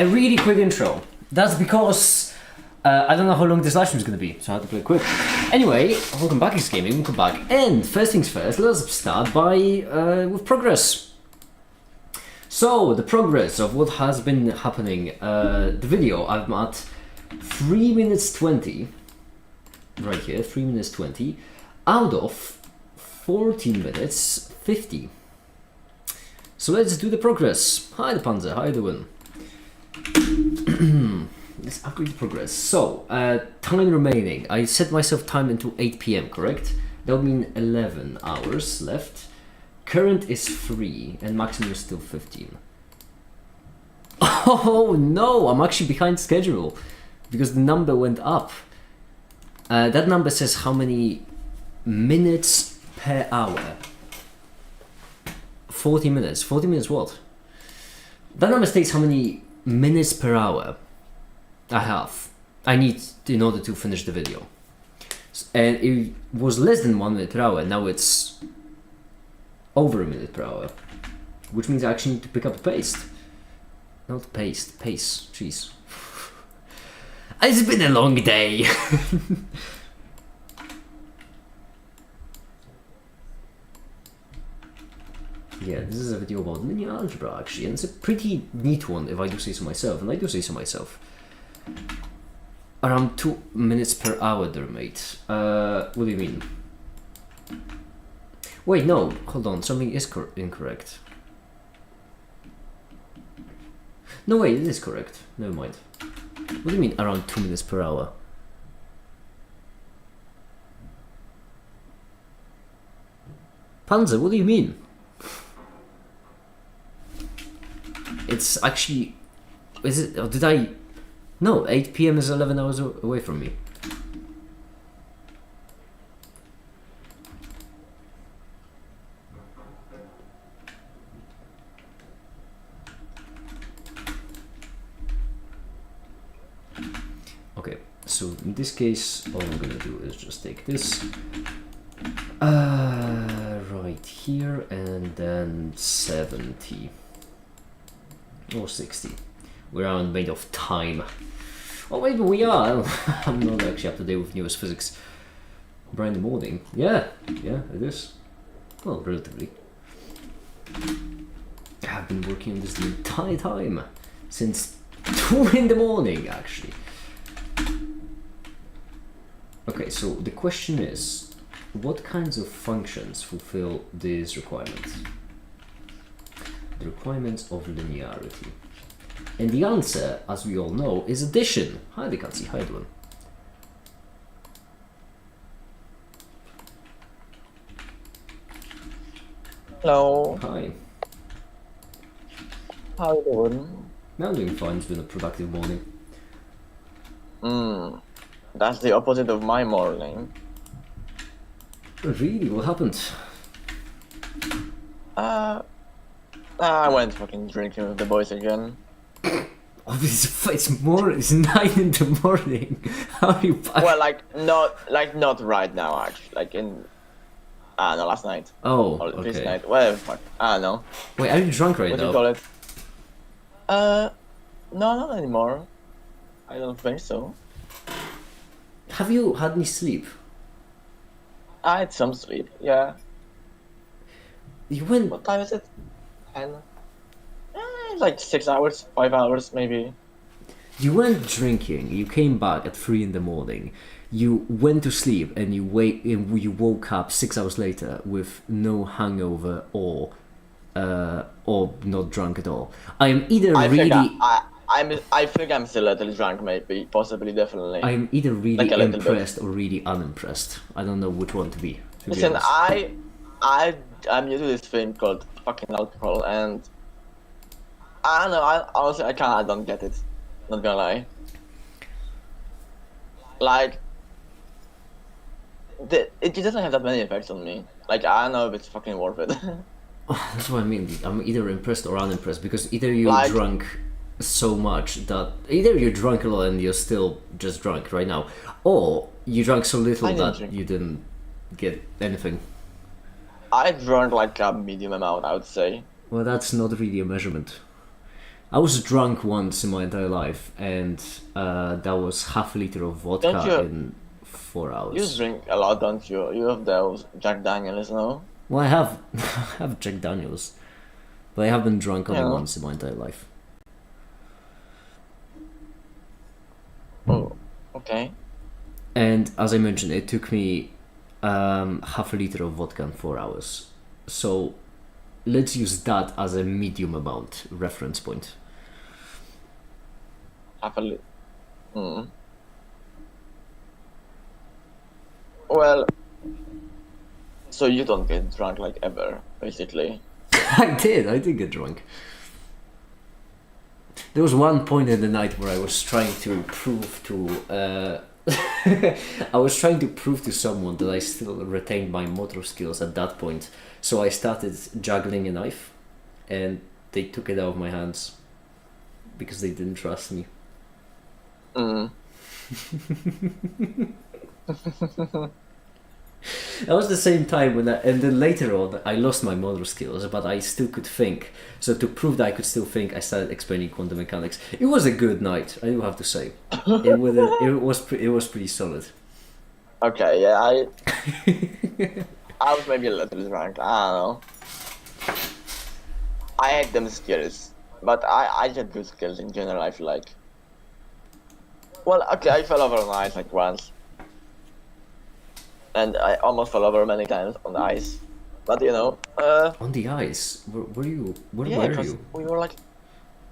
a really quick intro. That's because I don't know how long this live stream is going to be, so I have to play quick. Anyway, welcome back, X Gaming, welcome back. And first things first, let's start by with progress. So, the progress of what has been happening. The video, I'm at 3 minutes 20. Right here, 3 minutes 20. Out of 14 minutes 50. So let's do the progress. Hi, the Panzer, how you doing? Let's upgrade the progress. So, time remaining. I set myself time into 8 PM, correct? That would mean 11 hours left. Current is 3 and maximum is still 15. Oh no, I'm actually behind schedule because the number went up. That number says how many minutes per hour. 40 minutes. 40 minutes what? That number states how many minutes per hour I need in order to finish the video. And it was less than 1 minute per hour, now it's over a minute per hour. Which means I actually need to pick up the pace. Not pace, jeez. It's been a long day. Yeah, this is a video about linear algebra actually, and it's a pretty neat one if I do say so myself, and I do say so myself. Around 2 minutes per hour there, mate. What do you mean? Wait, no, hold on, something is incorrect. No, wait, it is correct. Never mind. What do you mean around 2 minutes per hour? Panzer, what do you mean? It's actually... Is it... Or did I... No, 8 PM is 11 hours away from me. Okay, so in this case, all I'm gonna do is just take this right here and then 70 or 60. We aren't made of time. Oh, maybe we are. I'm not actually up to date with newest physics. Bright in the morning. Yeah, it is. Well, relatively. I've been working on this the entire time. Since 2 in the morning, actually. Okay, so the question is, what kinds of functions fulfill these requirements? The requirements of linearity. And the answer, as we all know, is addition. Hi, Dekansi, how you doing? Hello. Hi. How you doing? I'm doing fine, it's been a productive morning. That's the opposite of my morning. Really? What happened? I went fucking drinking with the boys again. Oh, it's 9 in the morning. How are you back? Well, not right now, actually. Like in, no, last night. Oh, Or this okay. night. Whatever, fuck. I don't know. Wait, are you drunk right What do now? you call it? No, not anymore. I don't think so. Have you had any sleep? I had some sleep, yeah. You went... What time is it? 10? Like 6 hours, 5 hours, maybe. You went drinking, you came back at 3 in the morning, you went to sleep and you woke up 6 hours later with no hangover or not drunk at all. I'm either I think I'm still a little drunk, maybe, possibly, definitely. I'm either really Like a little impressed or really unimpressed. I don't know which one to be. Listen, I'm new to this thing called fucking alcohol, and I don't know. Honestly, I don't get it. Not gonna lie. Like, it doesn't have that many effects on me. Like, I don't know if it's fucking worth it. That's what I mean. I'm either impressed or unimpressed because either you drunk so much that either you're drunk a lot and you're still just drunk right now, or you drank so little that you didn't get anything. I drank like a medium amount, I would say. Well, that's not really a measurement. I was drunk once in my entire life, and that was half a liter of Don't vodka you- in 4 You hours. drink a lot, don't you? You have those Jack Daniels, no? Well, I have I have Jack Daniels, but I have been drunk only Yeah. once in my entire life. Oh, okay. And as I mentioned, it took me half a liter of vodka in 4 hours. So let's use that as a medium amount reference point. Half a li- Mm. Well, so you don't get drunk like ever, basically. I did get drunk. There was one point in the night where I was trying to prove to I was trying to prove to someone that I still retained my motor skills at that point. So I started juggling a knife, and they took it out of my hands because they didn't trust me. Mm. That was the same time when and then later on I lost my motor skills, but I still could think. So to prove that I could still think, I started explaining quantum mechanics. It was a good night, I do have to say. It was pretty solid. Okay, yeah, I was maybe a little drunk. I don't know. I hate them skills, but I get good skills in general. I feel like. Well, okay, I fell over on ice like once, and I almost fell over many times on the ice. But you know, On the ice, where were you? Where yeah, were because you? we were like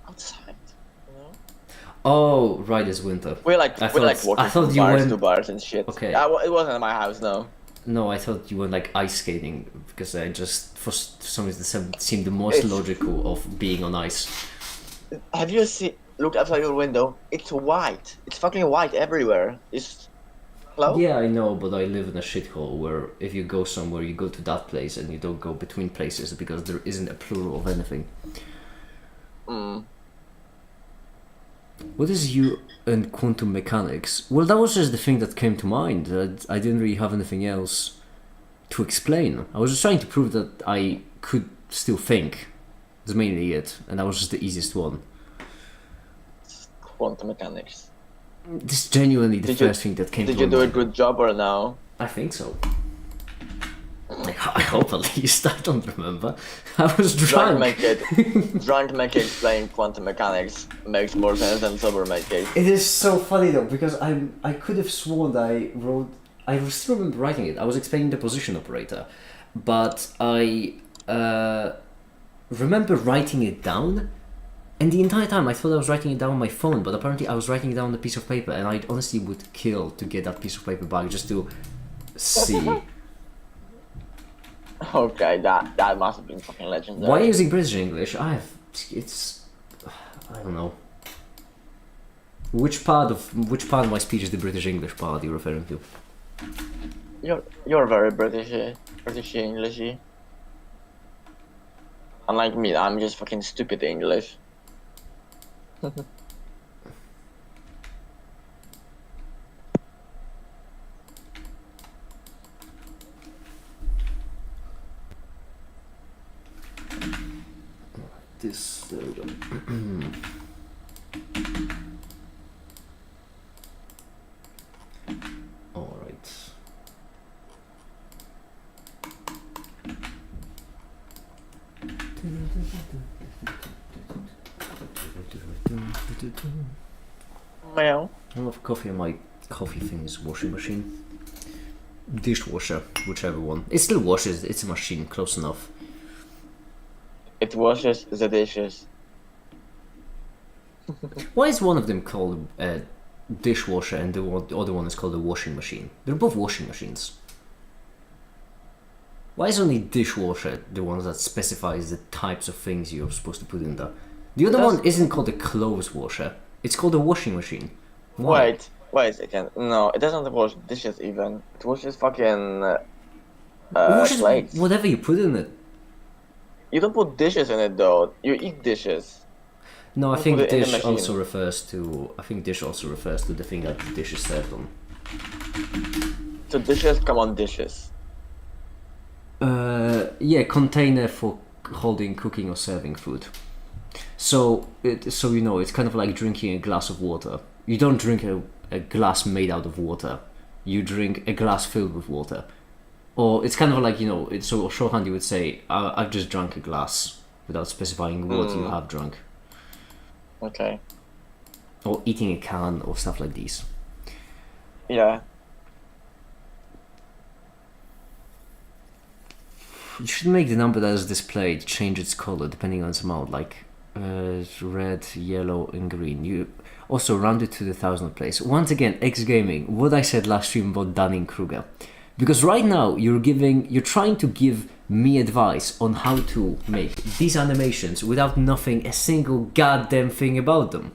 outside. You know, Oh, right, it's winter. we like walking I thought from you bars went. to bars and shit. Okay. It wasn't in my house, no. No, I thought you went like ice skating because I just for some reason seemed the most It's- logical of being on ice. Have you seen? Look outside your window. It's white. It's fucking white everywhere. It's hello. Yeah, I know, but I live in a shithole where if you go somewhere, you go to that place and you don't go between places because there isn't a plural of anything. Mm. What is you and quantum mechanics? Well, that was just the thing that came to mind. I didn't really have anything else to explain. I was just trying to prove that I could still think. That's mainly it, and that was just the easiest one. Quantum mechanics. This is genuinely the Did you- first thing that came Did to you my do a mind. good job or no? I think so. I hope at least. I don't remember. I was drunk. Drunk make it explain quantum mechanics makes more sense than sober make it. It is so funny though because I could have sworn that I wrote. I still remember writing it. I was explaining the position operator, but I remember writing it down. And the entire time I thought I was writing it down on my phone, but apparently I was writing it down on a piece of paper, and I honestly would kill to get that piece of paper back just to see. Okay, that must have been fucking legendary. Why using British English? I don't know. Which part of my speech is the British English part you're referring to? You're very Britishy Englishy. Unlike me, I'm just fucking stupid English. This there we go. All right. Meow. I love coffee, and my coffee thing is washing machine. Dishwasher, whichever one. It still washes, it's a machine, close enough. It washes the dishes. Why is one of them called a dishwasher and the other one is called a washing machine? They're both washing machines. Why is only dishwasher the one that specifies the types of things you're supposed to put in there? The other one isn't called a clothes washer. It's called a washing machine. Why? Wait a second. No, it doesn't wash dishes even. It washes fucking It washes plates. whatever you put in it. You don't put dishes in it though. You eat dishes. No, I You think put it in the dish machine. also refers to. I think dish also refers to the thing that the dish is served on. So dishes come on dishes. Yeah, container for holding, cooking, or serving food. So, it's kind of like drinking a glass of water. You don't drink a glass made out of water. You drink a glass filled with water. Or it's kind of like, it's so shorthand you would say, I've just drunk a glass without specifying what you have drunk. Okay. Or eating a can or stuff like these. Yeah. You should make the number that is displayed change its color depending on its amount, like red, yellow, and green. You also round it to the 1000th place. Once again, X Gaming, what I said last stream about Dunning-Kruger. Because right now you're trying to give me advice on how to make these animations without knowing a single goddamn thing about them.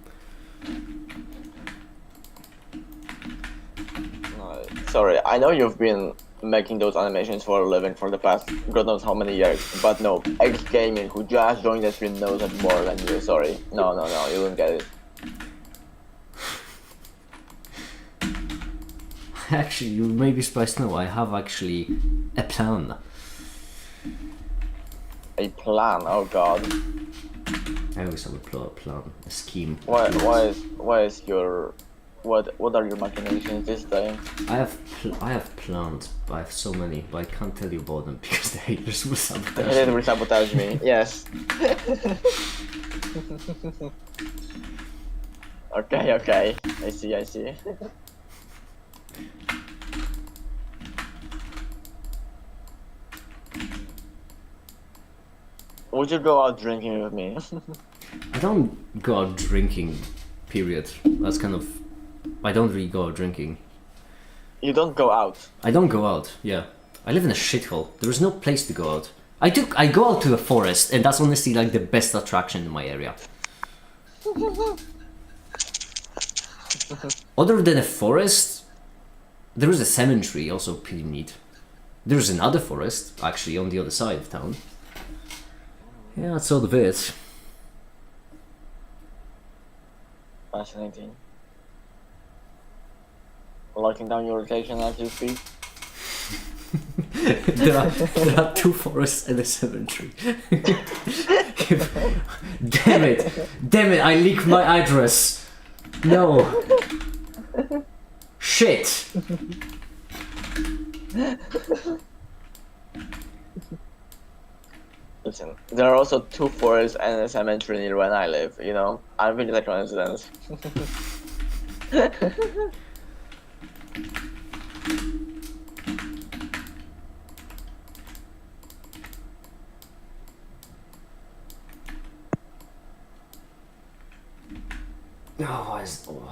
Sorry, I know you've been making those animations for a living for the past god knows how many years, but no, X Gaming, who just joined the stream, knows it more than you. Sorry. No, you won't get it. Actually, you may be surprised to know I have actually a plan. A plan? Oh god. I always have a plan, a scheme. What are your machinations this time? I have plans, but I have so many, but I can't tell you about them because the haters will sabotage They will sabotage me, yes. Okay. I see. Would you go out drinking with me? I don't go out drinking, period. That's kind of... I don't really go out drinking. You don't go out? I don't go out, yeah. I live in a shithole. There is no place to go out. I go out to the forest, and that's honestly like the best attraction in my area. Other than a forest, there is a cemetery, also pretty neat. There's another forest, actually, on the other side of town. Yeah, that's all of it. Fascinating. Locking down your rotation as you speak. there are two forests and a cemetery. Damn it, I leaked my address. No. Shit. Listen, there are also two forests and a cemetery near where I live, I really like coincidence. I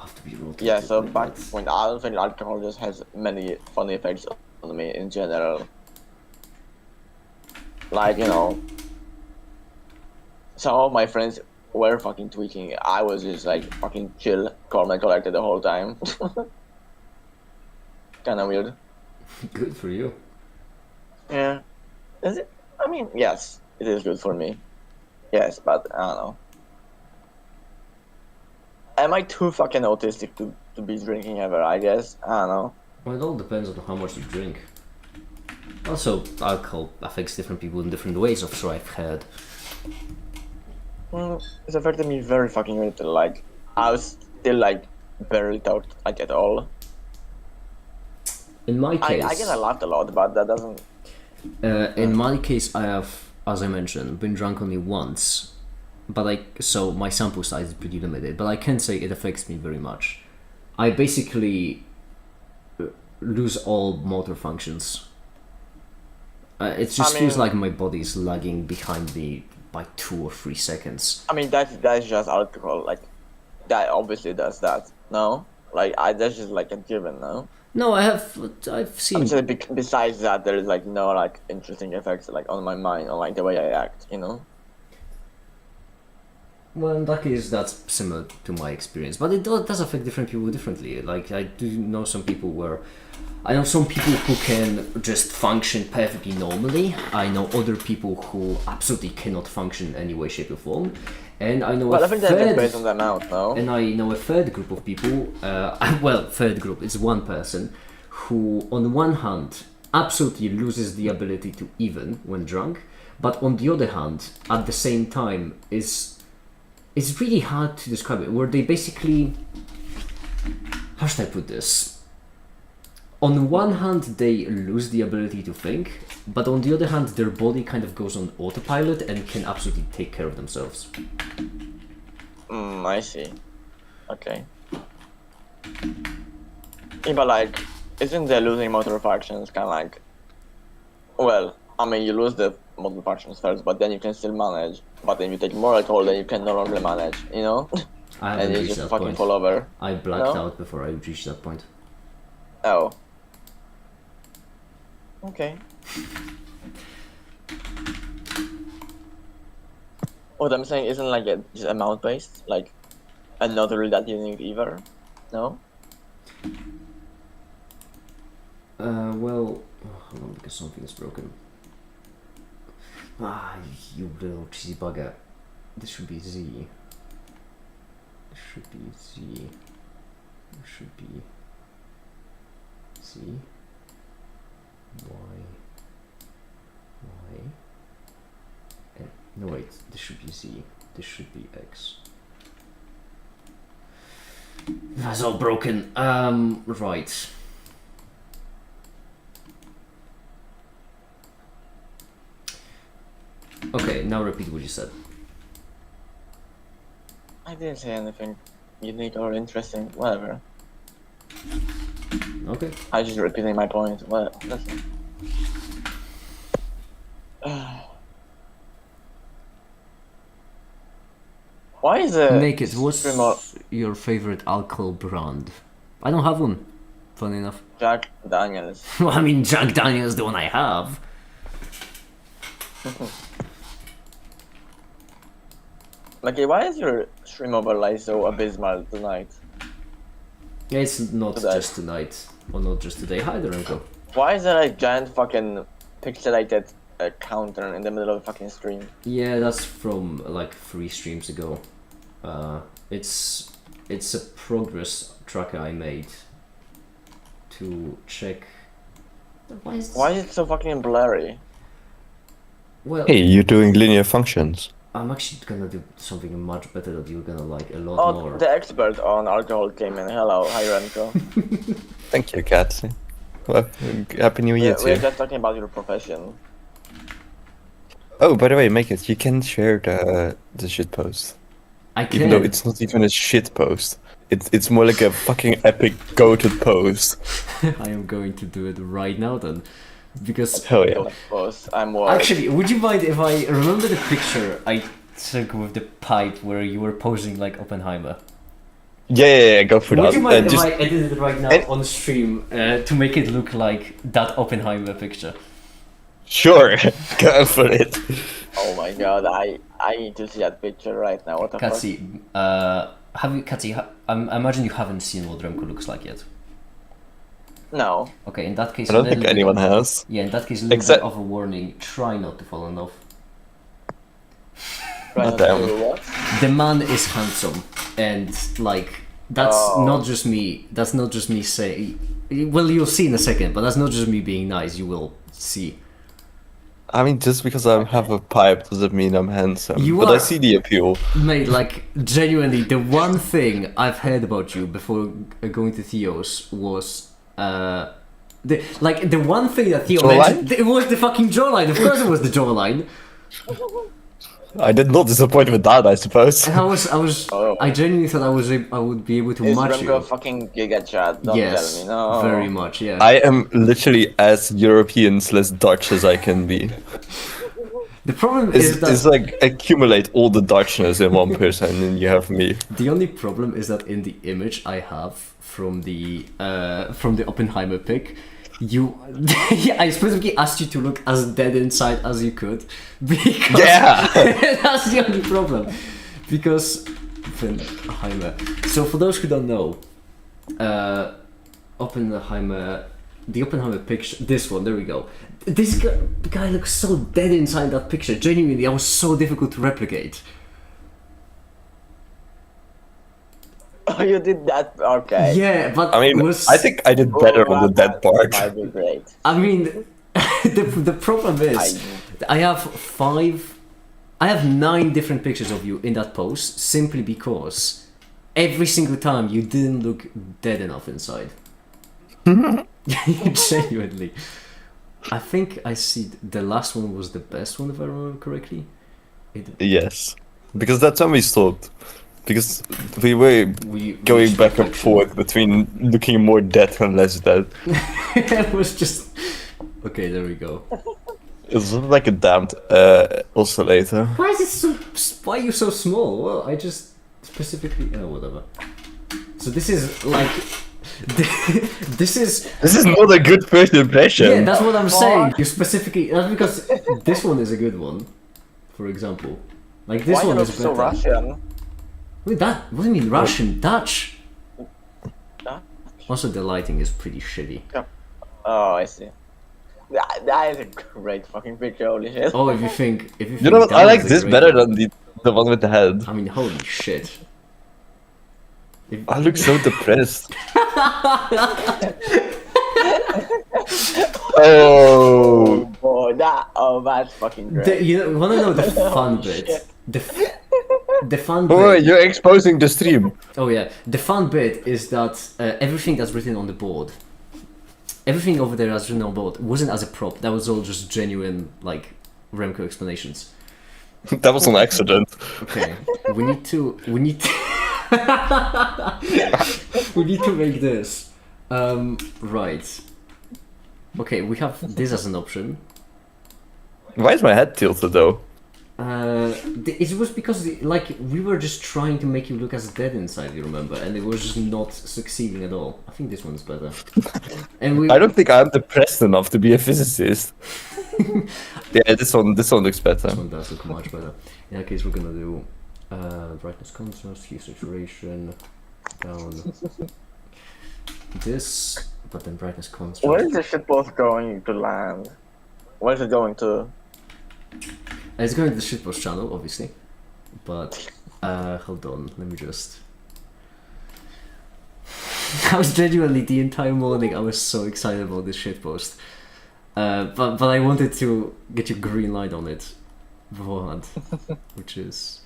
have to be rude. Yeah, so back to the point, I don't think alcohol just has many funny effects on me in general. Like, some of my friends were fucking tweaking. I was just like fucking chill, calm and collected the whole time. Kinda weird. Good for you. Yeah. Is it? I mean, yes, it is good for me. Yes, but I don't know. Am I too fucking autistic to be drinking ever, I guess? I don't know. Well, it all depends on how much you drink. Also, alcohol affects different people in different ways, I'm sure I've heard. Well, it's affected me very fucking little, like, I was still, like, barely talked, like, at all. In my case... I guess I laughed a lot, but that doesn't... in my case, I have, as I mentioned, been drunk only once. But so my sample size is pretty limited, but I can say it affects me very much. I basically lose all motor functions. It just feels like my body's lagging behind me by 2 or 3 seconds. I mean, that's just alcohol, like, that obviously does that, no? Like, that's just like a given, no? No, I've seen... I mean, besides that, there is, like, no, like, interesting effects, like, on my mind, or, like, the way I act, Well, in that case, that's similar to my experience, but it does affect different people differently. Like, I do know some people who can just function perfectly normally. I know other people who absolutely cannot function in any way, shape, or form. And I know I think that's based on the amount, no? And I know a third group of people, third group, it's one person, who on one hand absolutely loses the ability to even when drunk, but on the other hand, at the same time, is it's really hard to describe it. Where they basically, how should I put this? On one hand, they lose the ability to think, but on the other hand, their body kind of goes on autopilot and can absolutely take care of themselves. I see. Okay. Yeah, but like, isn't the losing motor functions kind of like, well, I mean, you lose the motor functions first, but then you can still manage. But then you take more alcohol, then you can no longer manage, you know? I haven't And you reached just that fucking point. fall over. I blacked No? out before I reached that point. Oh. Okay. What I'm saying isn't like just amount based, like, and not really that unique either. No? Well, hold on, because something is broken. Ah, you little cheesy bugger. This should be Z. This should be Z. This should be Z. Y. No wait, this should be Z. This should be X. That's all broken. Right. Okay, now repeat what you said. I didn't say anything unique or interesting, whatever. Okay. I just repeating my point. Well, that's it. Why is it? Make it. What's your favorite alcohol brand? I don't have one. Funny enough. Jack Daniels? Well, I mean, Jack Daniels is the one I have. Okay, why is your stream overlay so abysmal tonight? Yeah, it's not Today. just tonight, or not just today. Hi there, Uncle. Why is there a giant fucking pixelated counter in the middle of the fucking stream? Yeah, that's from like 3 streams ago. It's a progress tracker I made to check. Why is this? Why is it so fucking blurry? Well, Hey, you're doing linear functions. I'm actually gonna do something much better that you're gonna like a lot Oh, more. the expert on alcohol came in. Hello, hi Renko. Thank you, Katsi. Well, Happy New Year to We're you. just talking about your profession. Oh, by the way, make it. You can share the shit post, I even though can. it's not even a shit post. It's more like a fucking epic goated post. I am going to do it right now then, because Hell yeah. Of course, I'm worried. actually, would you mind if I remember the picture I took with the pipe where you were posing like Oppenheimer? Yeah, go for Would that. you mind if Just I edited it right now and- on stream to make it look like that Oppenheimer picture? sure, go for it. Oh my god, I need to see that picture right now. What the fuck? Katsi, have you, Katsi? I imagine you haven't seen what Remco looks like yet. No. Okay, in that case, I don't a little think bit anyone of- has. Yeah, in that case, a little Except- bit of a warning: try not to fall in love. Right damn. now, what? The man is handsome, and like that's Oh. not just me. That's not just me saying. Well, you'll see in a second, but that's not just me being nice. You will see. I mean, just because I have a pipe doesn't mean I'm handsome. You but are. I see the appeal. Mate, like, genuinely, the one thing I've heard about you before going to Theo's was, the one thing that Theo Jawline? mentioned, it was the fucking jawline. Of course it was the jawline. I did not disappoint with that, I suppose. And Oh. I genuinely thought I would be able to Is match Remco you. fucking Giga Chat? Don't Yes, tell me, no. very much, yeah. I am literally as European/Dutch as I can be. The problem is that It's like accumulate all the Dutchness in one person and you have me. the only problem is that in the image I have from the Oppenheimer pic, yeah, I specifically asked you to look as dead inside as you could, because Yeah! that's the only problem. Because Oppenheimer. So for those who don't know, Oppenheimer, the Oppenheimer picture, this one, there we go. This guy looks so dead inside that picture. Genuinely, that was so difficult to replicate. Oh, you did that? Okay. Yeah, but I mean, it was, I think I did better on the dead part. Might be great. I mean, the problem is, I have 5 I have 9 different pictures of you in that post simply because every single time you didn't look dead enough inside. Genuinely. I think I see the last one was the best one if I remember correctly. Yes, because that's when we stopped. Because we were We going reached back and perfection. forth between looking more dead and less dead. It was just okay. There we go. It was like a damned oscillator. Why is it so? Why are you so small? Well, I just specifically. Oh, whatever. So this is like. This is. This is not a good first impression. Yeah, that's what I'm saying. You specifically. That's because this one is a good one. For example, like this Why you one look is so better. Russian? Wait, that. What do you mean Russian? Dutch. Huh? Also, the lighting is pretty shitty. Oh, I see. That is a great fucking picture, holy shit. Oh, if you think. You know what? that I like was a this great better one. than the one with the head. I mean, holy shit. If- I look so depressed. Oh. boy, that's fucking great. you want to know the fun bit? shit. The fun Oh, bit. you're exposing the stream. Oh yeah, the fun bit is that everything that's written on the board, everything over there that's written on board wasn't as a prop. That was all just genuine like Remco explanations. That was an accident. Okay, we need to we need to make this. Right. Okay, we have this as an option. Why is my head tilted though? It was because like we were just trying to make you look as dead inside, you remember, and it was just not succeeding at all. I think this one's better. And we I don't think I'm depressed enough to be a physicist. Yeah, this one looks better. This one does look much better. In that case, we're gonna do brightness contrast, hue saturation, down this, but then brightness contrast. Where is the shitpost going to land? Where is it going to? It's going to the shitpost channel, obviously, but hold on, let me just. I was genuinely the entire morning. I was so excited about this shitpost, but I wanted to get your green light on it beforehand, which is.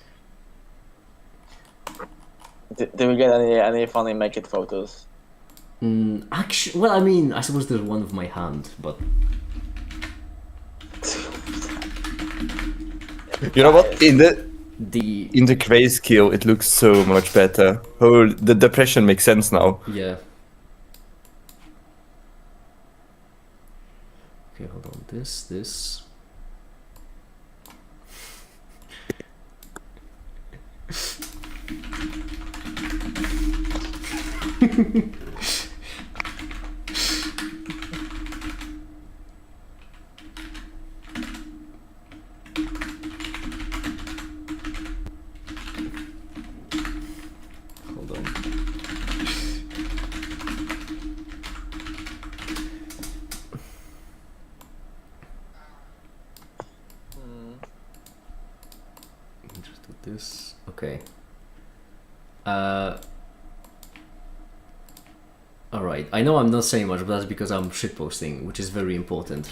Did we get any funny make it photos? Actually, well, I mean, I suppose there's one of my hand, but You know what? In the the grayscale, it looks so much better. Oh, the depression makes sense now. yeah. Okay, hold on. This. Hold on. Just do this. Okay. Alright, I know I'm not saying much, but that's because I'm shitposting, which is very important.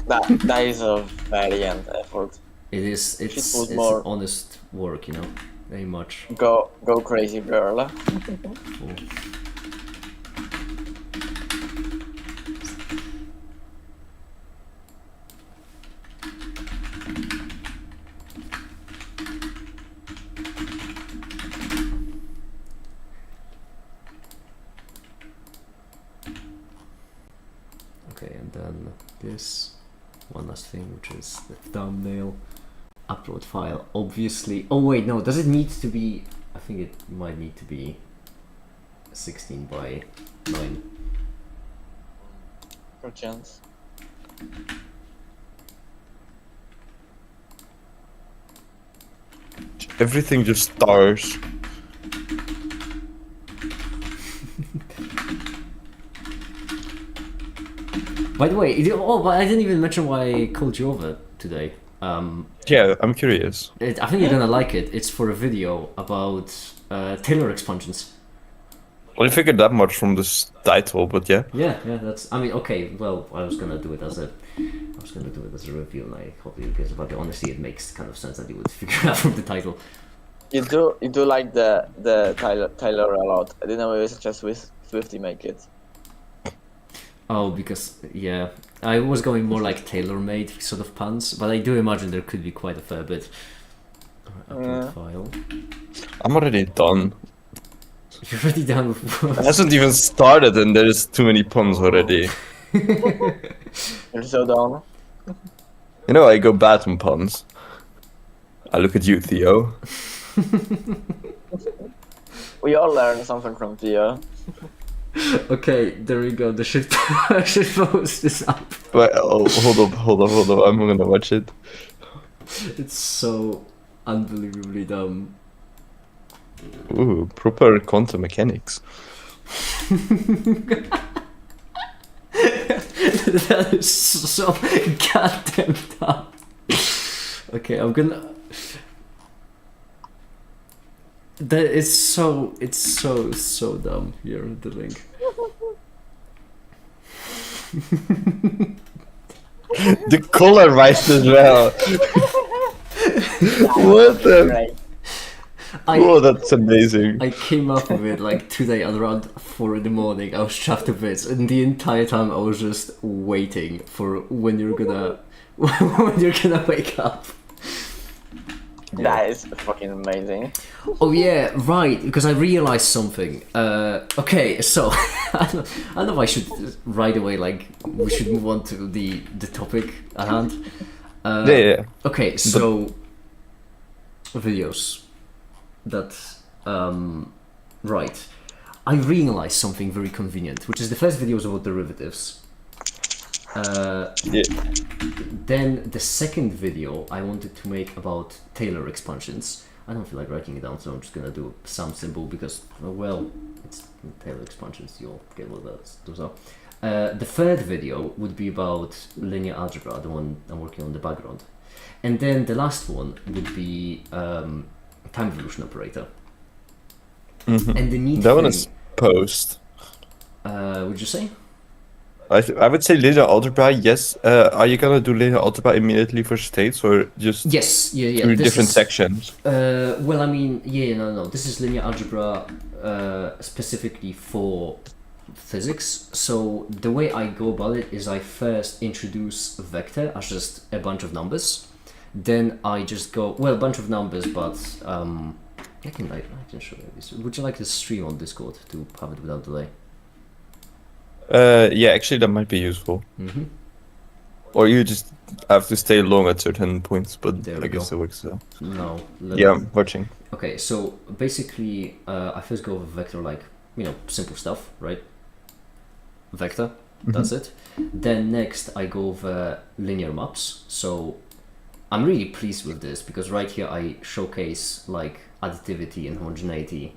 That is a valiant effort. It is, it's Shitpost more. honest work, you know? Very much. Go crazy, girl. Cool. Okay, and then this one last thing, which is the thumbnail. Upload file, obviously. Oh wait, no, does it need to be? I think it might need to be 16 by 9. Per chance. Everything just stars. By the way, but I didn't even mention why I called you over today. Yeah, I'm curious. I think you're gonna like it. It's for a video about Taylor expansions. Well, I figured that much from this title, but yeah. Yeah, that's. I mean, okay. Well, I was gonna do it as a review, and I hope you guys. But honestly, it makes kind of sense that you would figure it out from the title. You do like the Tyler a lot. I didn't know it was such a Swifty make it. Oh, because yeah, I was going more like tailor-made sort of puns, but I do imagine there could be quite a fair bit. Upload file. I'm already done. You're already done with It hasn't even started, and there's too many puns already. You're so down. You know, I go bad on puns. I look at you, Theo. We all learn something from Theo. Okay, there we go. The shit post is up. But, oh, hold up. I'm gonna watch it. It's so unbelievably dumb. Ooh, proper quantum mechanics. That is so goddamn dumb. Okay, I'm gonna. That is so. It's so dumb. Here, the link. The color right as well. What the? Right. Oh, that's amazing. I came up with it like today at around 4 in the morning. I was chuffed to bits, and the entire time I was just waiting for when you're gonna wake up. That is fucking amazing. Oh yeah, right. Because I realized something. Okay, so I don't know if I should right away we should move on to the topic at hand. Yeah. Okay, so videos. That right. I realized something very convenient, which is the first video was about derivatives. Yeah. Then the second video I wanted to make about Taylor expansions. I don't feel like writing it down, so I'm just gonna do some symbol because, well, it's Taylor expansions. You'll get what those are. The third video would be about linear algebra, the one I'm working on the background, and then the last one would be time evolution operator. Mm-hmm. And the neat That one thing, is post. would you say? I would say linear algebra, yes. Are you gonna do linear algebra immediately for states or just Yes, yeah. through This different is, sections? well, I mean, yeah, no. This is linear algebra specifically for physics. So the way I go about it is I first introduce a vector as just a bunch of numbers. Then I just go, well, a bunch of numbers, but I can show you this. Would you like to stream on Discord to have it without delay? Yeah, actually that might be useful. Mm-hmm. Or you just have to stay long at certain points, but There I we guess go. it works so. No. Yeah, I'm watching. Okay, so basically, I first go with a vector like, simple stuff, right? Vector, that's it. Then next I go over linear maps. So I'm really pleased with this because right here I showcase like additivity and homogeneity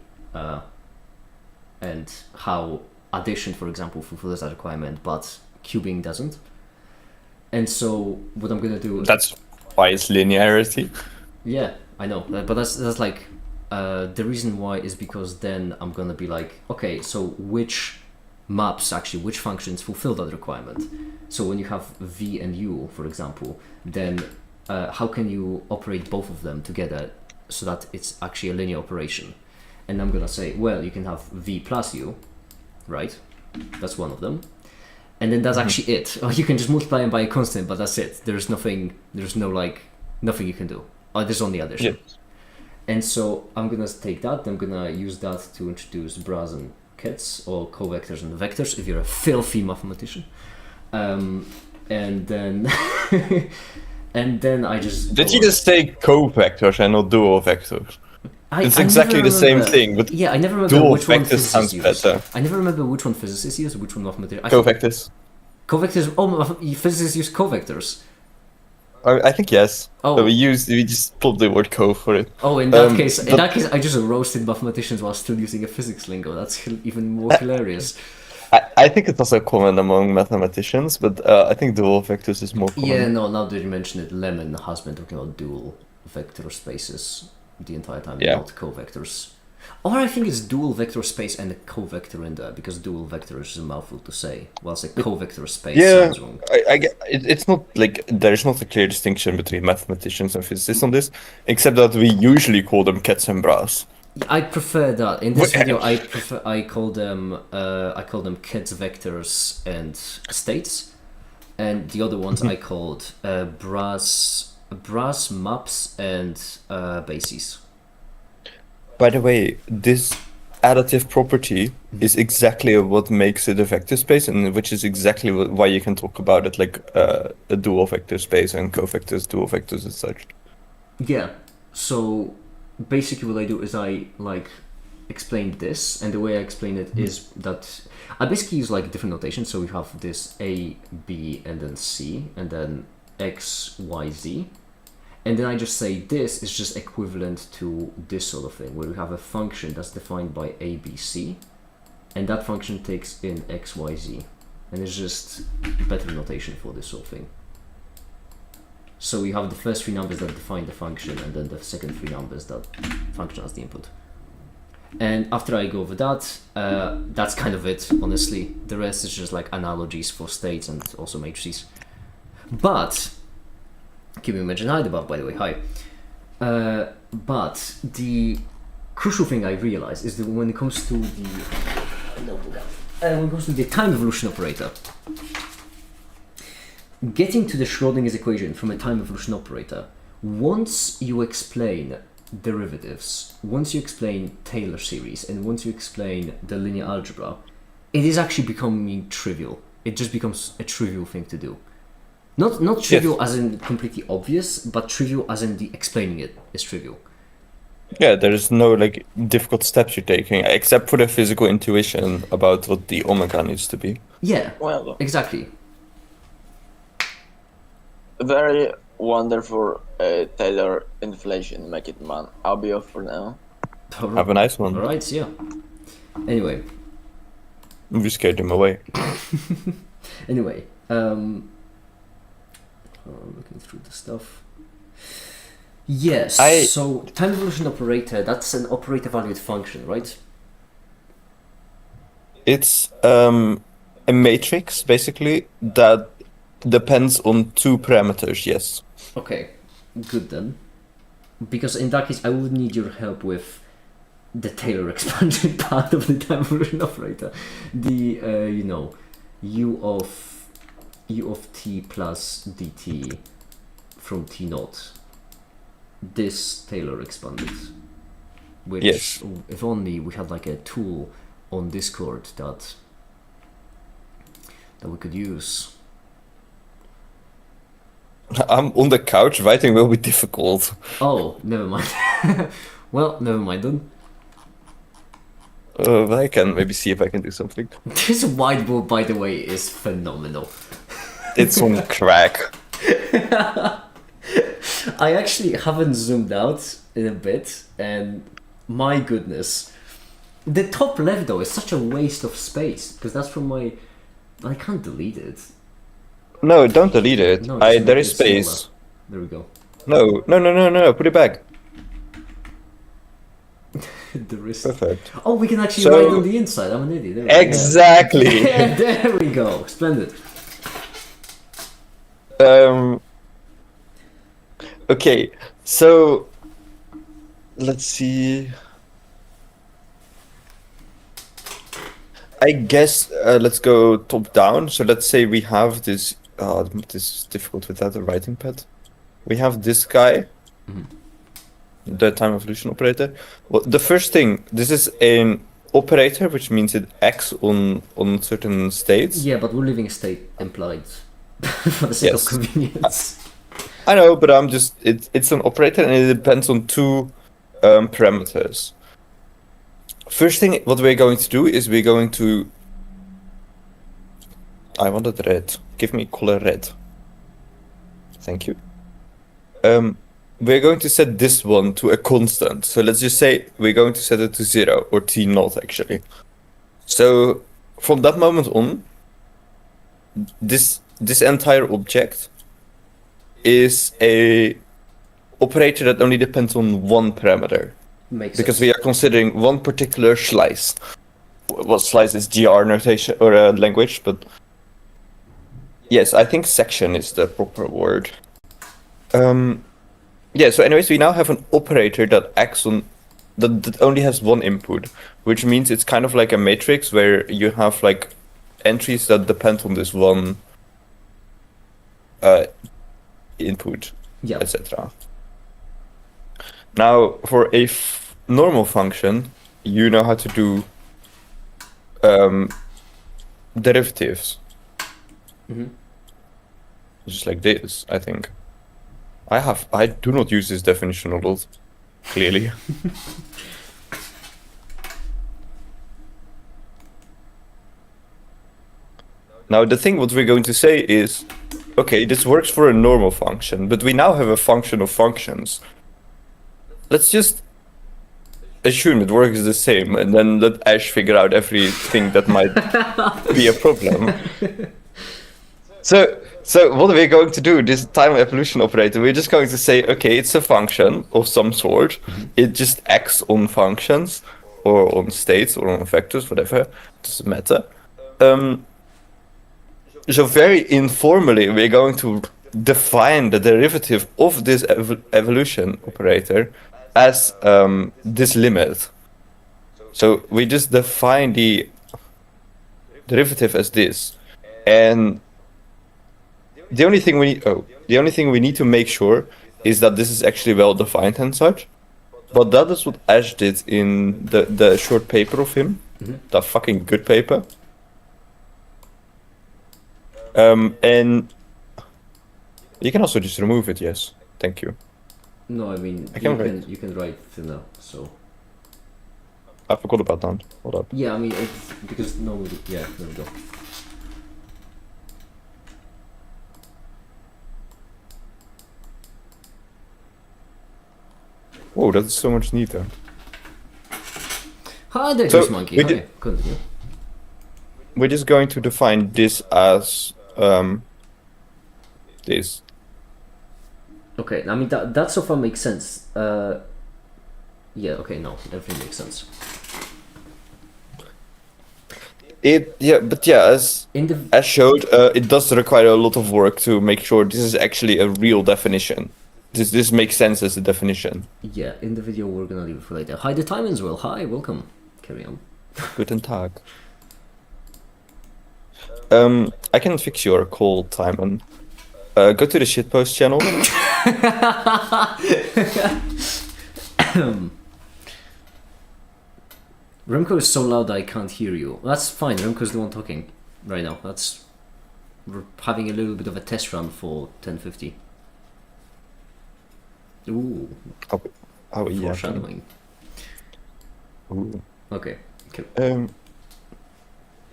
and how addition, for example, fulfills that requirement, but cubing doesn't. And so what I'm gonna do... That's why it's linearity. Yeah, I know, but that's like the reason why is because then I'm gonna be like, okay, so which functions fulfill that requirement? So when you have v and u, for example, then how can you operate both of them together so that it's actually a linear operation? And I'm gonna say, well, you can have v plus u, right? That's one of them. And then that's actually it. Or you can just multiply them by a constant, but that's it. There's nothing you can do. There's only addition. Yeah. And so I'm gonna take that, I'm gonna use that to introduce bras and kits, or covectors and vectors, if you're a filthy mathematician. And then and then I just... Did you just say covectors and not dual vectors? It's exactly the same thing, but yeah, I never remember dual which one vectors physicists sounds use. better. I never remember which one physicists use, which one mathematicians. Covectors. Covectors. Oh, physicists use covectors. I think yes. Oh. But we just pulled the word co for it. Oh, in that case, I just roasted mathematicians while still using a physics lingo. That's even more hilarious. I think it's also common among mathematicians, but I think dual vectors is more common. Yeah, no. Now that you mention it, Lemon has been talking about dual vector spaces the entire time, Yeah. not covectors. Or I think it's dual vector space and a covector in there, because dual vector is a mouthful to say, whilst a covector space Yeah, sounds wrong. I get it's not like there's not a clear distinction between mathematicians and physicists on this, except that we usually call them cats and bras. I prefer that. In this video, I call them kids vectors and states, and the other ones I called brass maps and bases. By the way, this additive property is exactly what makes it a vector space, and which is exactly why you can talk about it like a dual vector space and covectors, dual vectors, and such. Yeah. So basically, what I do is I like explain this, and the way I explain it is that I basically use like different notation. So we have this A, B, and then C, and then X, Y, Z. And then I just say this is just equivalent to this sort of thing, where we have a function that's defined by A, B, C, and that function takes in X, Y, Z. And it's just better notation for this sort of thing. So we have the first three numbers that define the function, and then the second three numbers that function as the input. And after I go over that, that's kind of it, honestly. The rest is just like analogies for states and also matrices. But keep mentioning hi above, by the way, hi. But the crucial thing I realize is that when it comes to the time evolution operator, getting to the Schrodinger's equation from a time evolution operator, once you explain derivatives, once you explain Taylor series, and once you explain the linear algebra, it is actually becoming trivial. It just becomes a trivial thing to do. Not trivial as in completely obvious, but trivial as in the explaining it is trivial. Yeah, there is no like difficult steps you're taking, except for the physical intuition about what the omega needs to be. Yeah, Well, exactly. very wonderful Taylor inflation, make it man. I'll be off for now. Have a nice one. Alright, see ya. Anyway, We scared him away. Anyway, looking through the stuff. Yes, so time evolution operator, that's an operator valued function, right? It's a matrix basically that depends on two parameters. Yes. Okay, good then. Because in that case, I would need your help with the Taylor expansion part of the time evolution operator. The u of t plus dt from t naught. This Taylor expanded. Which, Yes. if only we had like a tool on Discord that we could use. I'm on the couch. Writing will be difficult. Oh, never mind. Well, never mind then. I can maybe see if I can do something. This whiteboard, by the way, is phenomenal. It's on crack. I actually haven't zoomed out in a bit, and my goodness. The top left, though, is such a waste of space, because that's from my... I can't delete it. No, don't delete it. No, just There make is it space. smaller. There we go. No. Put it back. The wrist. Perfect. Oh, we can actually So- write on the inside. I'm an idiot. There we go. Exactly. Yeah, there we go. Splendid. Okay, so let's see. I guess let's go top down. So let's say we have this. This is difficult without a writing pad. We have this guy, the time evolution operator. Well, the first thing, this is an operator, which means it acts on certain states. Yeah, but we're leaving state implied for the sake Yes. of convenience. I know, but it's an operator and it depends on two parameters. First thing, what we're going to do is we're going to... I wanted red. Give me color red. Thank you. We're going to set this one to a constant. So let's just say we're going to set it to 0 or t naught actually. So from that moment on, this entire object is a operator that only depends on one parameter. Makes because sense. we are considering one particular slice. Well, slice is GR notation or language, but yes, I think section is the proper word. Yeah. So, anyways, we now have an operator that acts on that only has one input, which means it's kind of like a matrix where you have like entries that depend on this one input, Yeah. etc. Now, for a normal function, you know how to do derivatives. Mm-hmm. Just like this, I think. I do not use this definition a lot, clearly. Now, the thing what we're going to say is, okay, this works for a normal function, but we now have a function of functions. Let's just assume it works the same, and then let Ash figure out everything that might be a problem. So what we're going to do, this time evolution operator, we're just going to say, okay, it's a function of some sort. It just acts on functions, or on states, or on vectors, whatever. Doesn't matter. So very informally, we're going to define the derivative of this evolution operator as this limit. So we just define the derivative as this, and the only thing we need to make sure is that this is actually well defined and such. But that is what Ash did in the short paper of him, the fucking good paper. And you can also just remove it. Yes, thank you. No, I mean you can write now. So I forgot about that. Hold up. yeah, I mean it's because normally yeah. There we go. Whoa, that's so much neater. Hi there, So, Juice Monkey. we Hi. did- Continue. We're just going to define this as this. Okay, I mean that so far makes sense. Yeah. Okay. No, everything makes sense. As In the as showed, it does require a lot of work to make sure this is actually a real definition. This makes sense as a definition. yeah, in the video we're gonna leave it for later. Hi, the Timans will. Hi, welcome. Carry on. Guten Tag. I can fix your call, Timon. Go to the shitpost channel. Remco is so loud I can't hear you. That's fine. Remco's the one talking right now. We're having a little bit of a test run for 1050. Ooh, Oh yeah. foreshadowing. Ooh. Okay. Cool.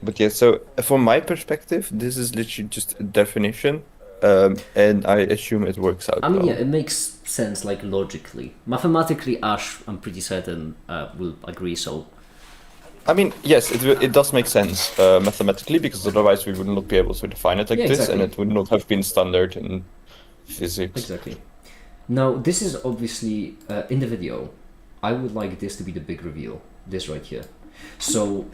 But yeah, so from my perspective, this is literally just a definition, and I assume it works out. I mean, well. yeah, it makes sense, like logically. Mathematically, Ash, I'm pretty certain, will agree. So, I mean, yes, it does make sense mathematically, because otherwise we would not be able to define it like Yeah, this, exactly. and it would not have been standard in physics. exactly. Now, this is obviously in the video. I would like this to be the big reveal. This right here. So,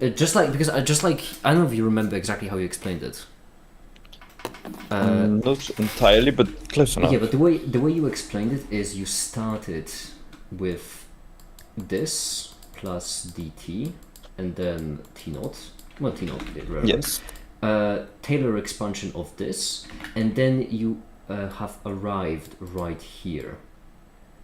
I don't know if you remember exactly how you explained it. Not entirely, but close enough. Yeah, but the way you explained it is you started with this plus dt and then t naught. Well, t naught did relevant. Yes. Taylor expansion of this, and then you have arrived right here.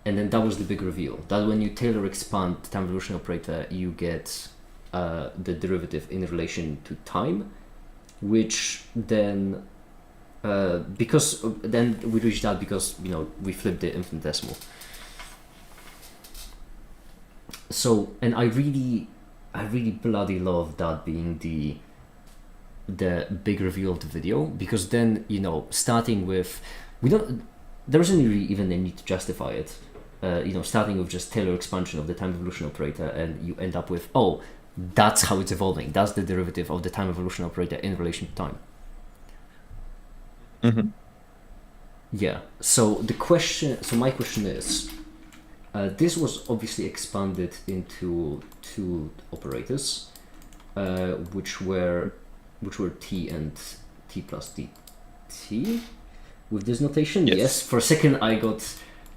And then that was the big reveal. That when you Taylor expand the time evolution operator, you get the derivative in relation to time, which then because then we reached that because we flipped the infinitesimal. So, and I really bloody love that being the big reveal of the video, because then starting with there isn't really even a need to justify it. Starting with just Taylor expansion of the time evolution operator, and you end up with, oh, that's how it's evolving. That's the derivative of the time evolution operator in relation to time. Mm-hmm. Yeah. So my question is, This was obviously expanded into two operators, which were t and t plus dt. With this notation, yes. For a second, I got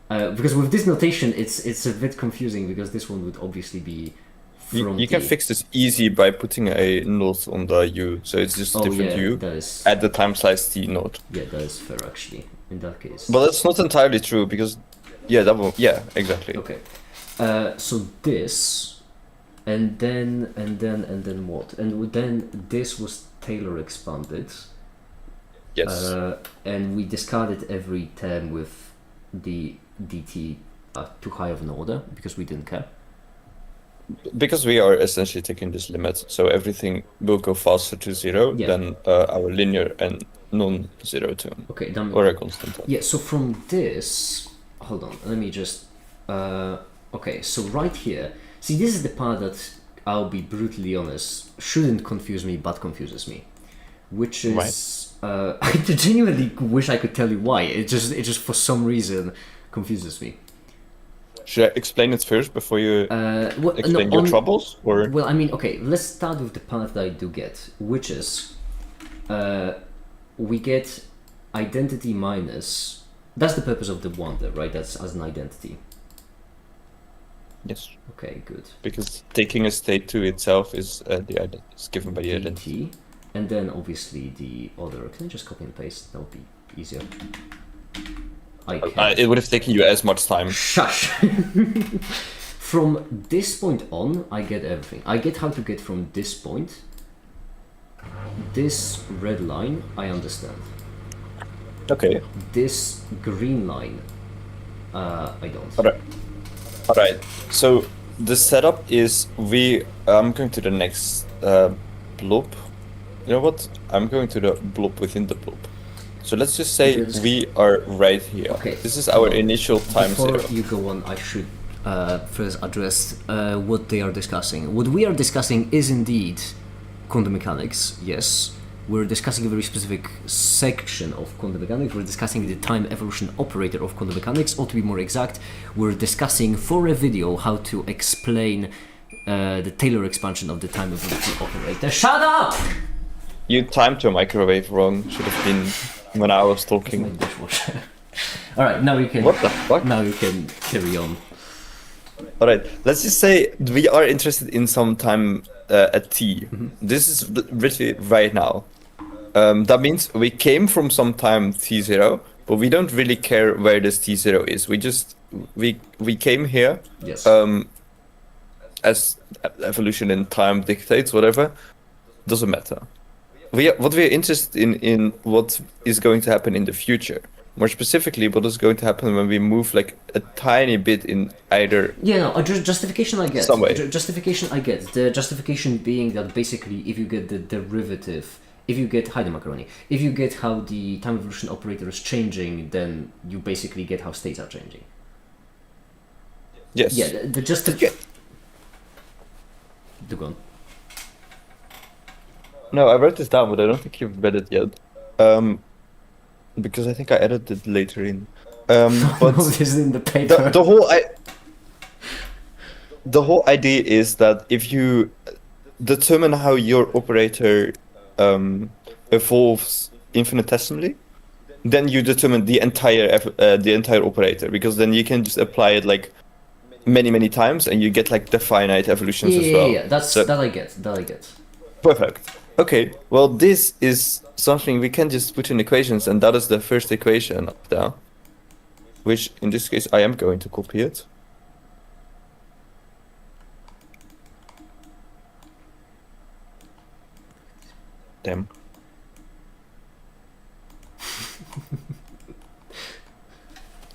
because with this notation, it's a bit confusing because this one would obviously be from You can t. fix this easy by putting a node on the u, so it's just a different u that is, at the time slice t node. Yeah, that is fair actually. In that case, But that's not entirely true because, yeah, exactly. okay. So this, and then what? And then this was Taylor expanded. Yes. And we discarded every term with the dt too high of an order because we didn't care. Because we are essentially taking this limit, so everything will go faster to 0 than our linear and non-zero term. Okay, or a constant term. Yeah, so from this, hold on, let me just, okay, so right here, see, this is the part that, I'll be brutally honest, shouldn't confuse me, but confuses me, which is, I genuinely wish I could tell you why, it just for some reason confuses me. Should I explain it first before you explain your troubles? Or? Well, I mean, okay, let's start with the part that I do get, which is we get identity minus. That's the purpose of the wonder, right? That's as an identity. Yes. Okay, good. Because taking a state to itself is is given by the identity. And then obviously the other. Can I just copy and paste? That would be easier. It would have taken you as much time. Shush! From this point on, I get everything. I get how to get from this point. This red line, I understand. Okay. This green line, I don't. Alright. So the setup is I'm going to the next blob. You know what? I'm going to the blob within the blob. So let's just say we are right here. Okay. This is our initial time Before 0. you go on, I should first address what they are discussing. What we are discussing is indeed quantum mechanics, yes. We're discussing a very specific section of quantum mechanics. We're discussing the time evolution operator of quantum mechanics, or to be more exact, we're discussing for a video how to explain the Taylor expansion of the time evolution operator. Shut up! You timed your microwave wrong. Should have been when I was talking. My dishwasher. Alright, now you can. What the fuck? Now you can carry on. Alright, let's just say we are interested in some time at t. Mm-hmm. This is literally right now. That means we came from some time t0, but we don't really care where this t0 is. We came here. Yes. As evolution in time dictates, whatever, doesn't matter. What we are interested in what is going to happen in the future. More specifically, what is going to happen when we move like a tiny bit in either. Yeah, no, justification I get. Some way. Justification I get. The justification being that basically, if you get the derivative, if you get macaroni, if you get how the time evolution operator is changing, then you basically get how states are changing. Yes. Yeah, the justification. Go on. No, I wrote this down, but I don't think you've read it yet. Because I think I edited it later in. But this is in the paper. The whole idea is that if you determine how your operator evolves infinitesimally, then you determine the entire operator, because then you can just apply it like many times, and you get like the finite evolutions as well. Yeah. That I get. Perfect. Okay, well, this is something we can just put in equations, and that is the first equation up there. Which, in this case, I am going to copy it. Damn.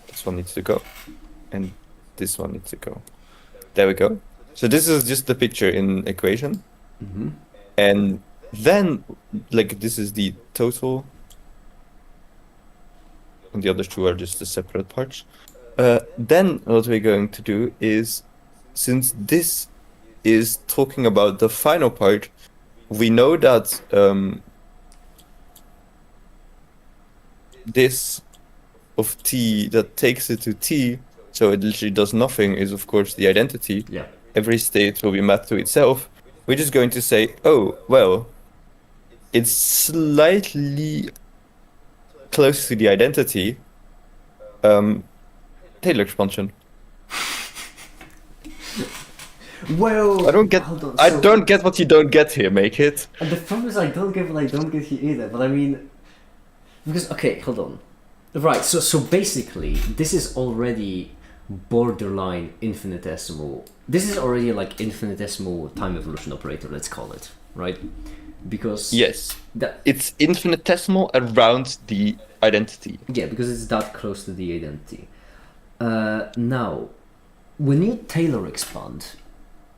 This one needs to go. And this one needs to go. There we go. So this is just the picture in equation. Mm-hmm. And then, like, this is the total, and the other two are just the separate parts. Then what we're going to do is, since this is talking about the final part, we know that this of t that takes it to t so it literally does nothing, is of course the identity. Yeah. Every state will be mapped to itself. We're just going to say, oh, well, it's slightly close to the identity. Taylor expansion. Well, I don't get. hold on, I so- don't get what you don't get here. Make it. And the problem is I don't get what I don't get here either. But I mean, because okay, hold on. Right. So basically, this is already borderline infinitesimal. This is already like infinitesimal time evolution operator. Let's call it right, because Yes, that it's infinitesimal around the identity. yeah, because it's that close to the identity. Now, when you Taylor expand,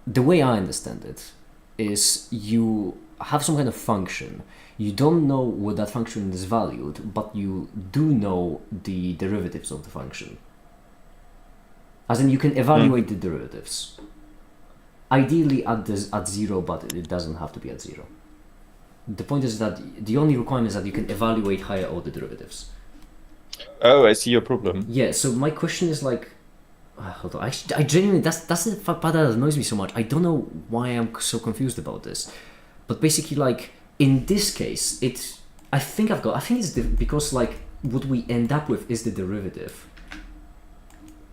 the way I understand it is you have some kind of function. You don't know what that function is valued, but you do know the derivatives of the function. As in, you can evaluate the derivatives. Ideally at zero, but it doesn't have to be at zero. The point is that the only requirement is that you can evaluate higher order derivatives. Oh, I see your problem. Yeah, so my question is like, hold on, I genuinely, that's the part that annoys me so much. I don't know why I'm so confused about this. But basically, like, in this case, I think it's because, like, what we end up with is the derivative.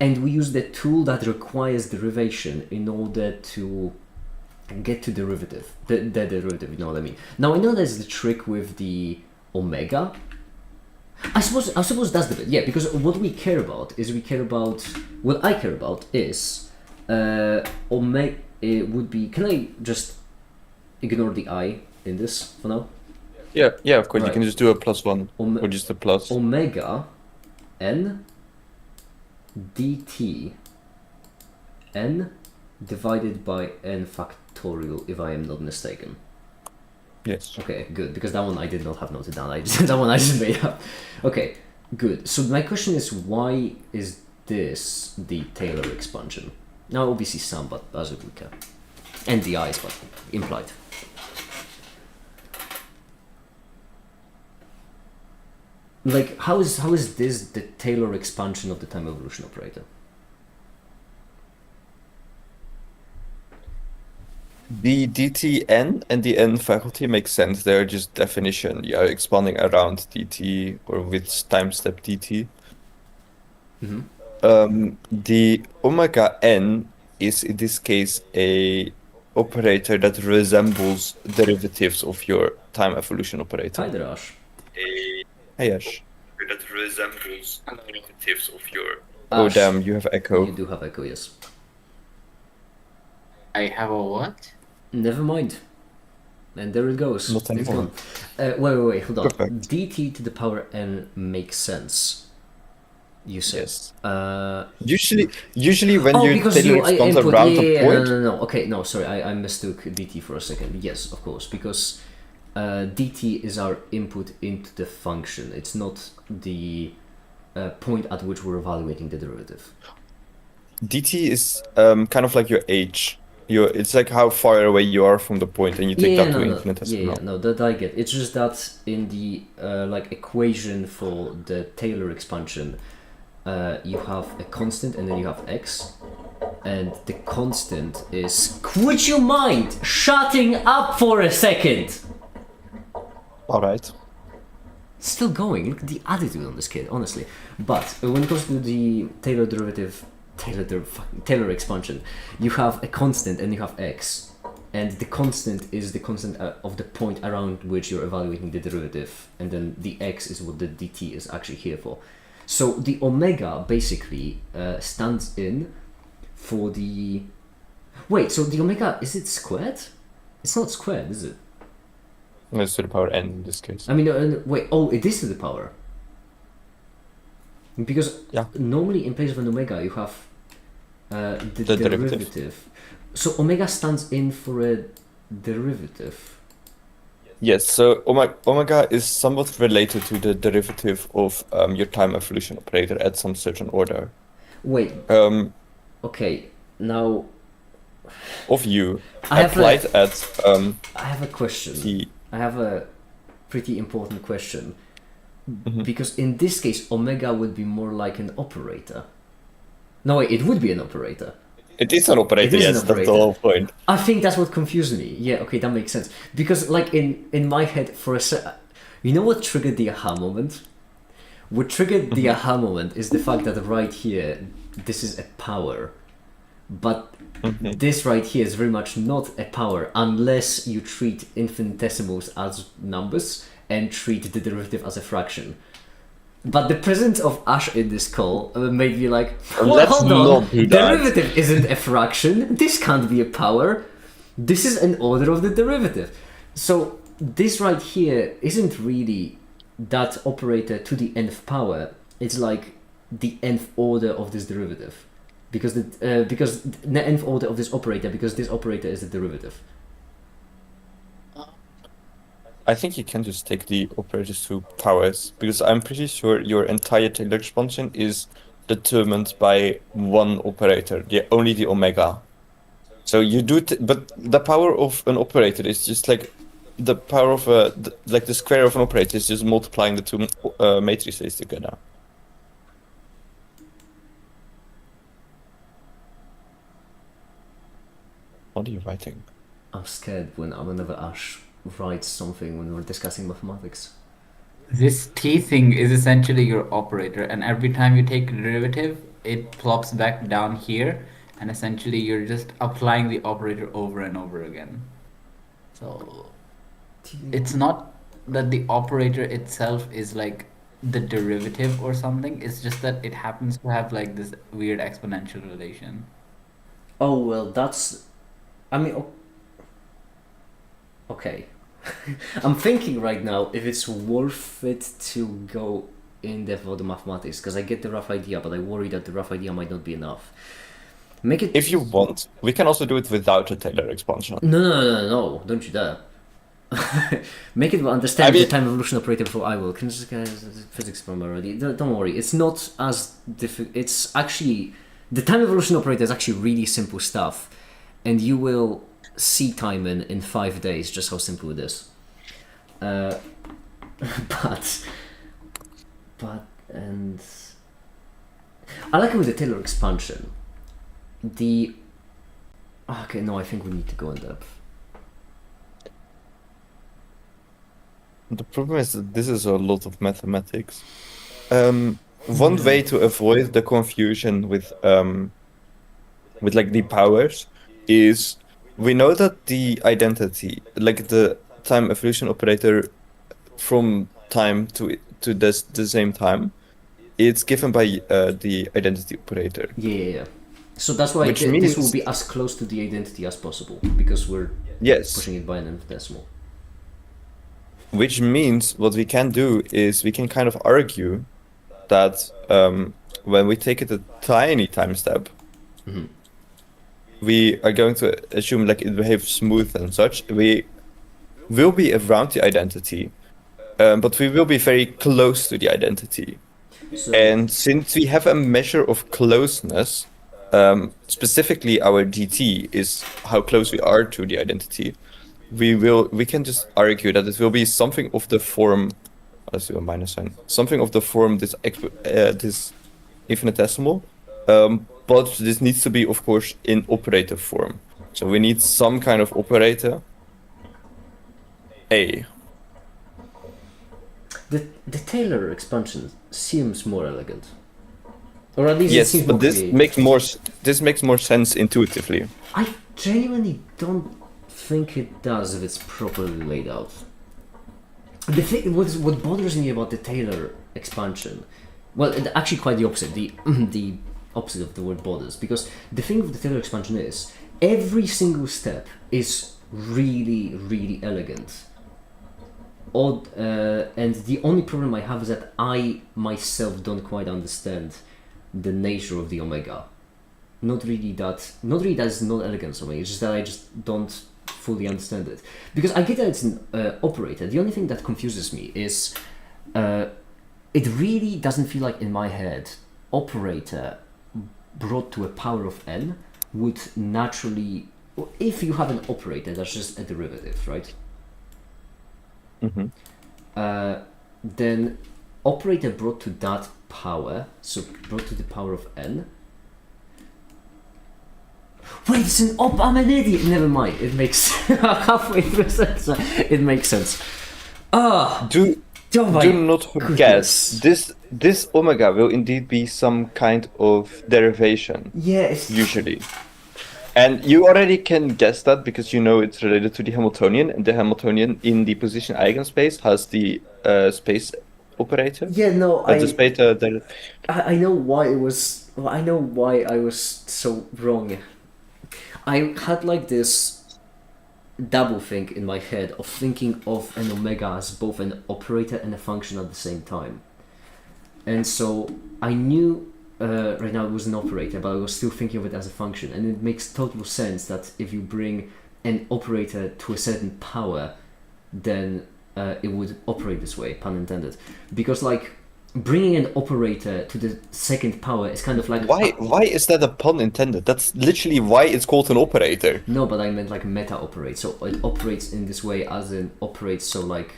And we use the tool that requires derivation in order to get to derivative, the derivative, you know what I mean? Now, I know there's the trick with the omega. I suppose that's the bit, yeah, because what I care about is omega. It would be, can I just ignore the I in this for now? Yeah, of course. Right. You can just do a +1 or just a plus. Omega n dt n divided by n factorial, if I am not mistaken. Yes. Okay, good, because that one I did not have noted down. That one I just made up. Okay, good. So my question is, why is this the Taylor expansion? Now, obviously some, but as a weaker. And the eyes, but implied. Like, how is this the Taylor expansion of the time evolution operator? The dtn and the n faculty makes sense. They're just definition. You are expanding around dt or with time step dt. The omega n is in this case a operator that resembles derivatives of your time evolution operator. Hi there, Ash. Hey Ash. That resembles derivatives of your. Oh Ash, damn! You have echo. You do have echo, yes. I have a what? Never mind. And there it goes. Not It's anymore. gone. Wait, hold on. Perfect. dt to the power n makes sense. You said. Yes. Uh, Usually when you because Taylor I expand input, around yeah, a yeah, point. no. Okay, no, sorry, I mistook dt for a second. Yes, of course, because dt is our input into the function. It's not the point at which we're evaluating the derivative. dt is kind of like your age. It's like how far away you are from the point, and you take that to infinitesimal. No, that I get. It's just that in the like equation for the Taylor expansion, you have a constant and then you have x, and the constant is. Would you mind shutting up for a second? All right. Still going. Look at the attitude on this kid, honestly. But when it comes to the Taylor derivative, Taylor expansion, you have a constant and you have x, and the constant is the constant of the point around which you're evaluating the derivative, and then the x is what the dt is actually here for. So the omega basically stands in for the. Wait, so the omega, is it squared? It's not squared, is it? It's to the power n in this case. I mean, wait, oh, it is to the power. Because Yeah. normally in place of an omega you have the derivative. derivative. So omega stands in for a derivative. Yes, so omega is somewhat related to the derivative of your time evolution operator at some certain order. Wait, Um, okay, now of u I have applied at I have a question. the. I have a pretty important question. Mhm. Because in this case, omega would be more like an operator. No, wait, it would be an operator. It is an operator, It is an yes, that's the operator. whole point. I think that's what confused me. Yeah, okay, that makes sense. Because, like, in my head, for a you know what triggered the aha moment? What triggered the aha moment is the fact that right here, this is a power. But this right here is very much not a power unless you treat infinitesimals as numbers and treat the derivative as a fraction. But the presence of Ash in this call made me like, well, Let's hold on, not do that. derivative isn't a fraction, this can't be a power, this is an order of the derivative. So this right here isn't really that operator to the nth power, it's like the nth order of this derivative. Because the nth order of this operator, because this operator is the derivative. I think you can just take the operators to powers, because I'm pretty sure your entire Taylor expansion is determined by one operator, only the omega. So you do, but the power of an operator is just like the power of like the square of an operator is just multiplying the two matrices together. What are you writing? I'm scared whenever Ash writes something when we're discussing mathematics. This t thing is essentially your operator, and every time you take a derivative, it plops back down here, and essentially you're just applying the operator over and over again. So it's not that the operator itself is like the derivative or something, it's just that it happens to have like this weird exponential relation. Oh, well, that's... I mean... Okay. I'm thinking right now if it's worth it to go in depth about the mathematics, because I get the rough idea, but I worry that the rough idea might not be enough. Make it... If you want, we can also do it without a Taylor expansion. No, don't you dare. Make it understand I mean- the time evolution operator before I will. Can just physics from already. Don't worry, it's not as difficult. It's actually... The time evolution operator is actually really simple stuff, and you will see time in 5 days just how simple it is. But and I like it with the Taylor expansion. Okay, no, I think we need to go in depth. The problem is that this is a lot of mathematics. One way to avoid the confusion with like the powers is we know that the identity, like the time evolution operator from time to the same time, it's given by the identity operator. Yeah. So that's why Which this means- will be as close to the identity as possible, because we're Yes. pushing it by an infinitesimal. Which means what we can do is we can kind of argue that when we take it a tiny time step, we are going to assume like it behaves smooth and such. We will be around the identity, but we will be very close to the identity. So, And since we have a measure of closeness, specifically our dt is how close we are to the identity, we can just argue that it will be something of the form, let's do a minus sign, something of the form this infinitesimal, but this needs to be, of course, in operator form. So we need some kind of operator A. the Taylor expansion seems more elegant, or at least it Yes, seems but more this creative. makes more sense intuitively. I genuinely don't think it does if it's properly laid out. The thing, what bothers me about the Taylor expansion, well, actually quite the opposite. The opposite of the word bothers, because the thing with the Taylor expansion is every single step is really, really elegant. And the only problem I have is that I myself don't quite understand the nature of the omega. Not really that it's not elegant or something. It's just that I just don't fully understand it, because I get that it's an operator. The only thing that confuses me is it really doesn't feel like in my head operator brought to a power of n would naturally, if you have an operator that's just a derivative, right? Then operator brought to that power, so brought to the power of n, Wait, it's an I'm an idiot. Never mind. It makes halfway through sense. It makes sense. Ah, Do my not forget goodness. this omega will indeed be some kind of derivation Yeah, it's usually. And you already can guess that because you know it's related to the Hamiltonian, and the Hamiltonian in the position eigenspace has the space operator. Yeah, no, The space I know why it was. Well, I know why I was so wrong. I had like this double thing in my head of thinking of an omega as both an operator and a function at the same time. And so I knew right now it was an operator, but I was still thinking of it as a function. And it makes total sense that if you bring an operator to a certain power, then it would operate this way, pun intended. Because like bringing an operator to the second power is kind of like why is that a pun intended? That's literally why it's called an operator. No, but I meant like meta operate. So it operates in this way as in operates. So like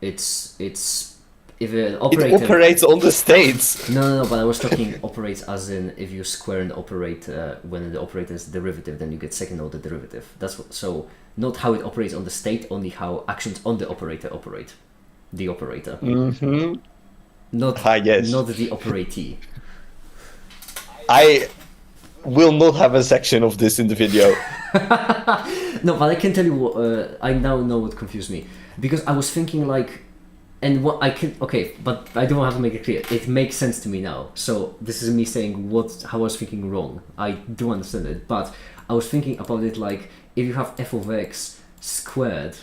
it's if an operator. It operates on the states. No. But I was talking operates as in if you square an operator when the operator is derivative, then you get second order derivative. That's what. So not how it operates on the state, only how actions on the operator operate. The operator. Mm-hmm. Not Yes. not the operatee. I will not have a section of this in the video. No, but I can tell you what I now know what confused me, because I was thinking like, and what I can but I don't have to make it clear. It makes sense to me now. So this is me saying how I was thinking wrong. I do understand it, but I was thinking about it like if you have f of x squared,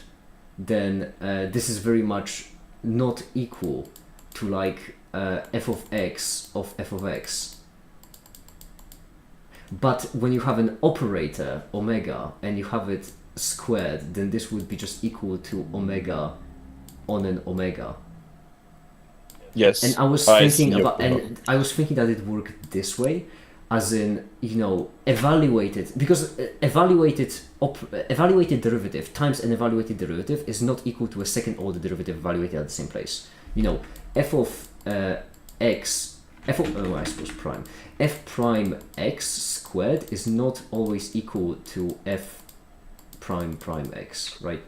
then this is very much not equal to like f of x of f of x. But when you have an operator omega and you have it squared, then this would be just equal to omega on an omega. Yes. And I was thinking I was thinking that it worked this way, as in, you know, evaluated, because evaluated derivative times an evaluated derivative is not equal to a second order derivative evaluated at the same place. You know, f of x, f of, I suppose prime, f prime x squared is not always equal to f prime x, right?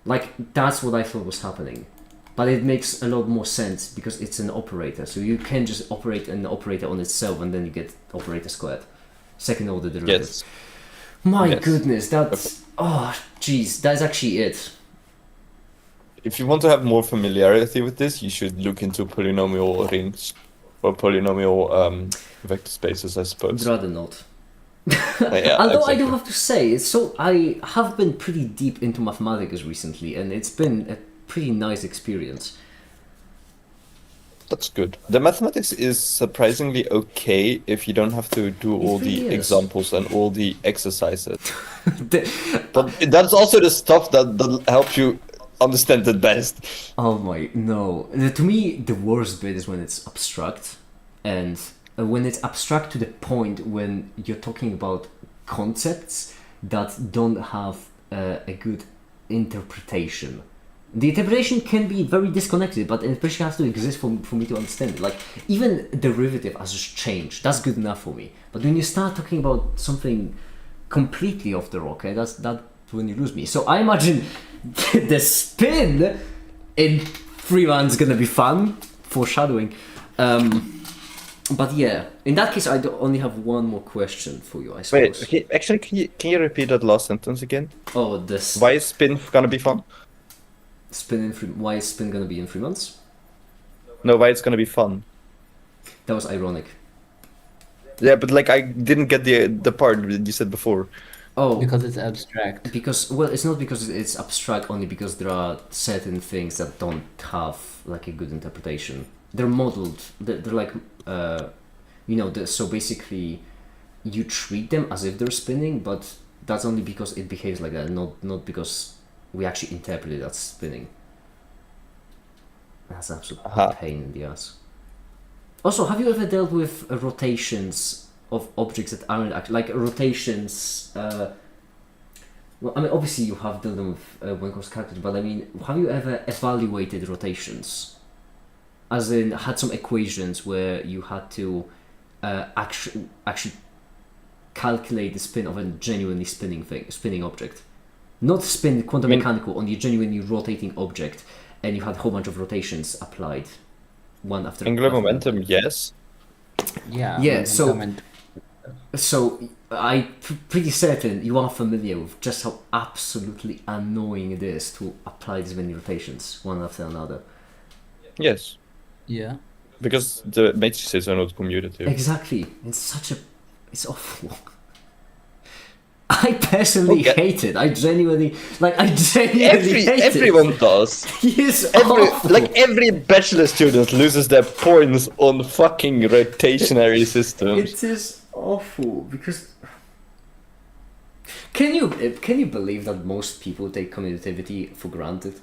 Like, that's what I thought was happening. But it makes a lot more sense because it's an operator. So you can just operate an operator on itself and then you get operator squared. Second order derivative. Yes. My goodness, that's... Oh, jeez, that's actually it. If you want to have more familiarity with this, you should look into polynomial rings or polynomial vector spaces, I suppose. I'd rather not. Yeah, Although exactly. I do have to say, I have been pretty deep into mathematics recently, and it's been a pretty nice experience. That's good. The mathematics is surprisingly okay if you don't have to do all really the is. examples and all the exercises. The- But that's also the stuff that helps you understand it best. Oh my, no. To me, the worst bit is when it's abstract. And when it's abstract to the point when you're talking about concepts that don't have a good interpretation. The interpretation can be very disconnected, but the interpretation has to exist for me to understand it. Like, even derivative as just change, that's good enough for me. But when you start talking about something completely off the rock, that's when you lose me. So I imagine the spin in Freeman's gonna be fun. Foreshadowing. But yeah, in that case, I only have one more question for you, I suppose. Wait, okay, actually, can you repeat that last sentence again? Oh, this Why is spin gonna be fun? why is spin gonna be in 3 months? No, why it's gonna be fun? That was ironic. Yeah, but like I didn't get the part that you said before. Oh, Because it's abstract. because well, it's not because it's abstract, only because there are certain things that don't have like a good interpretation. They're modeled. They're like you know. So basically, you treat them as if they're spinning, but that's only because it behaves like that, not because we actually interpret it as spinning. That's an absolute pain in the ass. Also, have you ever dealt with rotations of objects that aren't actually like rotations? Well, I mean, obviously you have done them with when it comes to calculus, but I mean, have you ever evaluated rotations? As in, had some equations where you had to actually calculate the spin of a genuinely spinning object. Not spin quantum mechanical on the genuinely rotating object, and you had a whole bunch of rotations applied, one after Angular another. momentum, yes. Yeah. Yeah, so- momentum So I'm pretty certain you are familiar with just how absolutely annoying it is to apply these many rotations one after another. Yes. Yeah. Because the matrices are not commutative. Exactly. It's awful. I personally hate it. I genuinely hate Everyone it. does. It's awful. Every bachelor student loses their points on fucking rotationary systems. It is awful because can you believe that most people take commutativity for granted?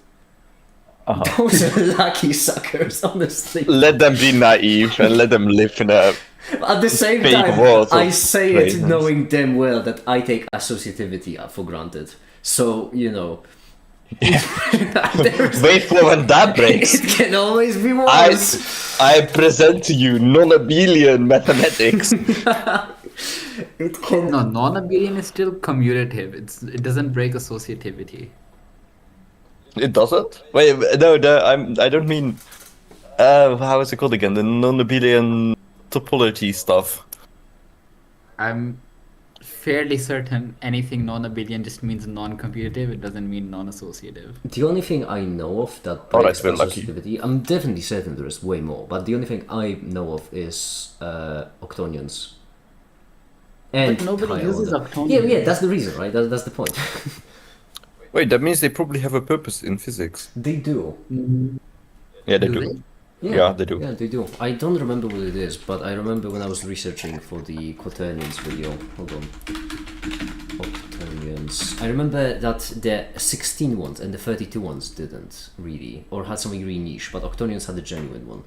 Those are lucky suckers, honestly. Let them be naive and let them live in a At the same fake time, world of I say it craziness. knowing damn well that I take associativity for granted. So, you know. Wait for when that breaks. It can always be worse. I present to you non-abelian mathematics. It can. No, non-abelian is still commutative. It doesn't break associativity. It doesn't? Wait, no, I don't mean. How is it called again? The non-abelian topology stuff. I'm fairly certain anything non-abelian just means non-commutative. It doesn't mean non-associative. The only thing I know of that Alright, breaks we're lucky. associativity, I'm definitely certain there is way more, but the only thing I know of is octonions. And But nobody higher uses order. octonions. Yeah, that's the reason, right? That's the point. Wait, that means they probably have a purpose in physics. They do. Yeah, they Do do. they? Yeah, they do. Yeah, they do. I don't remember what it is, but I remember when I was researching for the quaternions video. Hold on. Quaternions. I remember that the 16 ones and the 32 ones didn't really, or had something really niche, but octonions had a genuine one.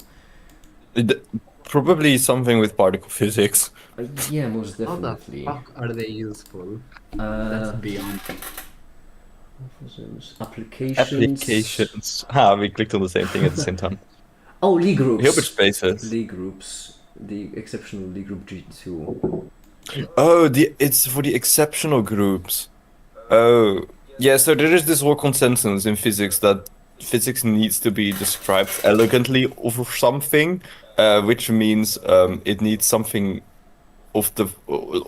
Probably something with particle physics. Yeah, most How the definitely. fuck are they useful? That's beyond me. Applications. Applications. We clicked on the same thing at the same time. Oh, Lie groups. Hilbert spaces. Lie groups. The exceptional Lie group G2. Oh, it's for the exceptional groups. Oh, yeah. So there is this whole consensus in physics that physics needs to be described elegantly over something, which means it needs something of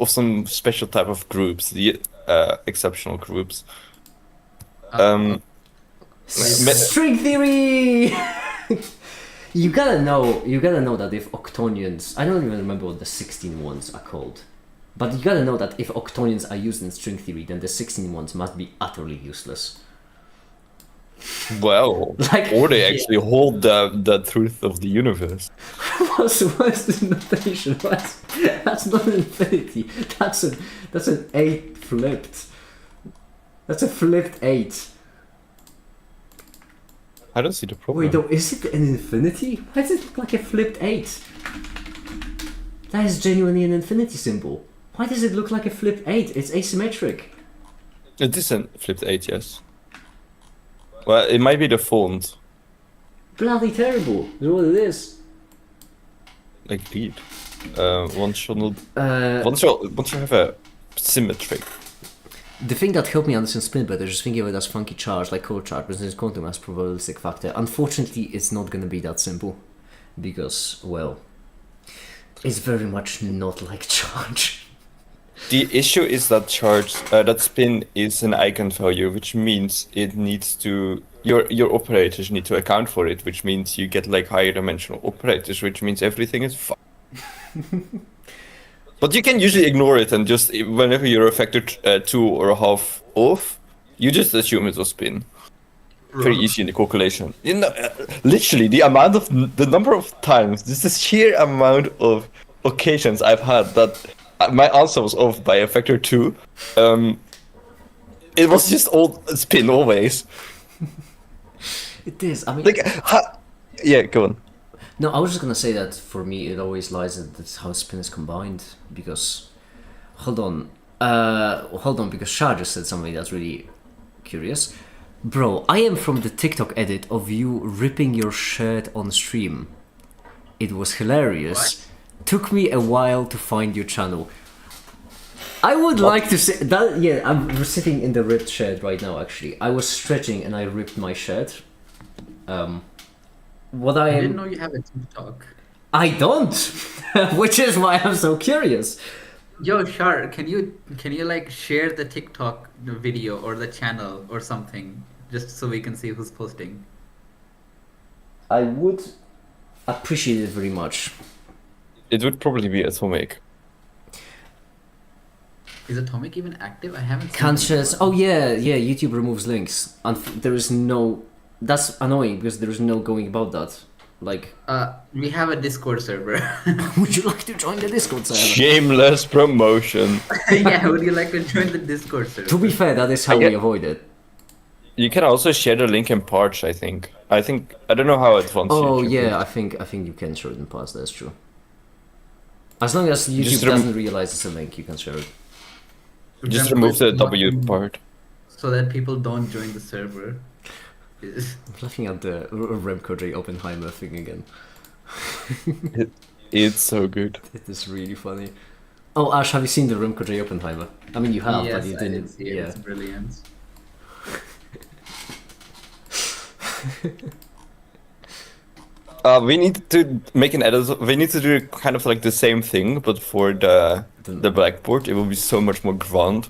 some special type of groups, the exceptional groups. String theory. You gotta know that if octonions, I don't even remember what the 16 ones are called, but you gotta know that if octonions are used in string theory, then the 16 ones must be utterly useless. Well, Like- or they actually hold the truth of the universe. What's the notation? That's not an infinity. That's an 8 flipped. That's a flipped 8. I don't see the problem. Wait, no, is it an infinity? Why does it look like a flipped 8? That is genuinely an infinity symbol. Why does it look like a flipped 8? It's asymmetric. It is a flipped 8, yes. Well, it might be the font. Bloody terrible. Is what it is. Like, indeed. One should not. One should have a symmetry. The thing that helped me understand spin better is just thinking of it as funky charge, like cold charge, but since quantum has probabilistic factor. Unfortunately, it's not going to be that simple. Because, well, it's very much not like charge. The issue is that charge, that spin is an eigenvalue, which means it needs to. Your operators need to account for it, which means you get like higher dimensional operators, which means everything is fine. But you can usually ignore it and just, whenever you're a factor 2 or a half off, you just assume it's a spin. Very easy in the calculation. You know, literally, the number of times, this is sheer amount of occasions I've had that my answer was off by a factor 2. It was just all spin always. It is, I mean... Like, yeah, go on. No, I was just gonna say that for me it always lies in that's how spin is combined, because hold on, because Shah just said something that's really curious. Bro, I am from the TikTok edit of you ripping your shirt on stream. It was hilarious. Took me a while to find your channel. I would like to say that. Yeah, I'm sitting in the ripped shirt right now. Actually, I was stretching and I ripped my shirt. What I I didn't am, know you have a TikTok. I don't, which is why I'm so curious. Yo, Shar, can you like share the TikTok video or the channel or something just so we can see who's posting? I would appreciate it very much. It would probably be Atomic. Is Atomic even active? I haven't seen Can't him share. before. Oh yeah, yeah. YouTube removes links, and there is no. That's annoying because there is no going about that. Like, We have a Discord server. would you like to join the Discord server? Shameless promotion. Yeah, would you like to join the Discord server? To be fair, that is how I we get- avoid it. You can also share the link in parts, I think. I don't know how advanced Oh YouTube yeah, is. I think you can share it in parts. That's true. As long as YouTube Just doesn't realize it's a link, you can share it. Just Remember, remove the it's W not- part. so that people don't join the server. Is- I'm laughing at the Remco J. Oppenheimer thing again. It's so good. It is really funny. Oh, Ash, have you seen the Remco J. Oppenheimer? I mean, you have, yes, but you I didn't. did see it. Yeah. It's brilliant. We need to make an edit. We need to do kind of like the same thing, but for the blackboard, it will be so much more grand.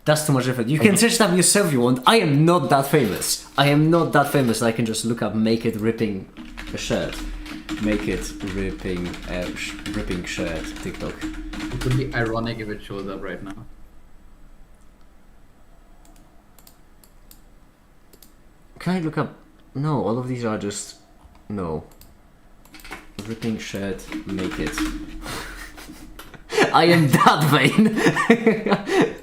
That's too much effort. You can search that yourself if you want. I am not that famous. I am not that famous. I can just look up "make it ripping a shirt," "make it ripping ripping shirt" TikTok. It would be ironic if it shows up right now. Can I look up? No, all of these are just no. Ripping shirt, make it. I am that vain.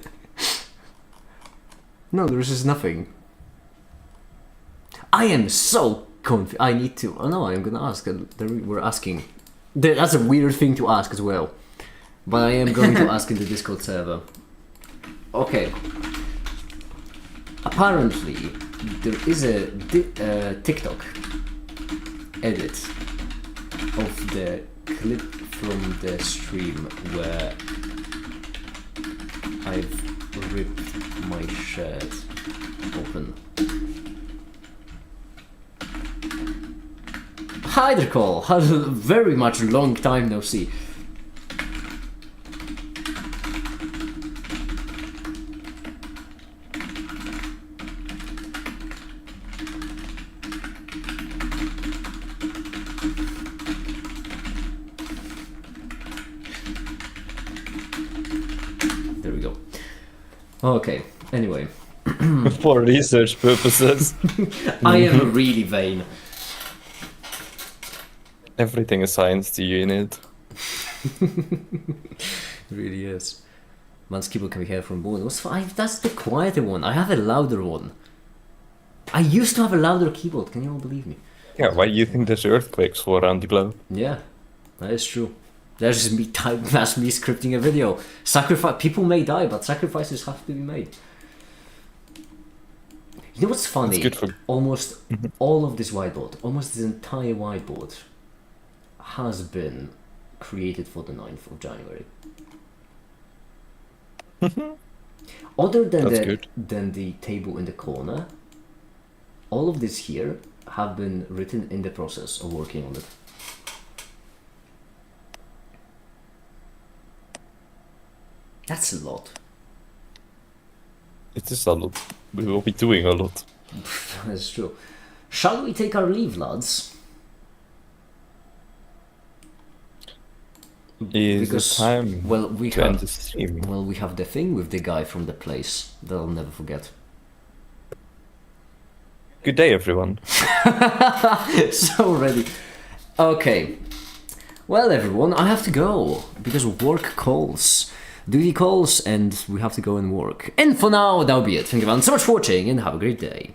No, there's just nothing. I am so confused. I need to. Oh no, I'm gonna ask. We're asking. That's a weird thing to ask as well. But I am going to ask in the Discord server. Okay. Apparently, there is a TikTok edit of the clip from the stream where I've ripped my shirt open. Hi there, Cole. Very much long time no see. There we go. Okay, anyway. For research purposes. I am really vain. Everything is science to you in it. It really is. Man's keyboard can be heard from board. That's the quieter one. I have a louder one. I used to have a louder keyboard. Can you all believe me? Yeah, why do you think there's earthquakes for around the globe? Yeah, that is true. That's just me. That's me scripting a video. People may die, but sacrifices have to be made. You know what's funny? It's good for- Almost all of this whiteboard, almost this entire whiteboard, has been created for the 9th of January. Other than That's than the table in the corner, all of this here have been written in the process of working on it. That's a lot. It is a lot. We will be doing a lot. That's true. Shall we take our leave, lads? Is it time well, we to end have the stream? well, we have the thing with the guy from the place that I'll never forget. Good day, everyone. So ready. Okay. Well, everyone, I have to go because work calls. Duty calls, and we have to go and work. And for now, that'll be it. Thank you everyone so much for watching, and have a great day.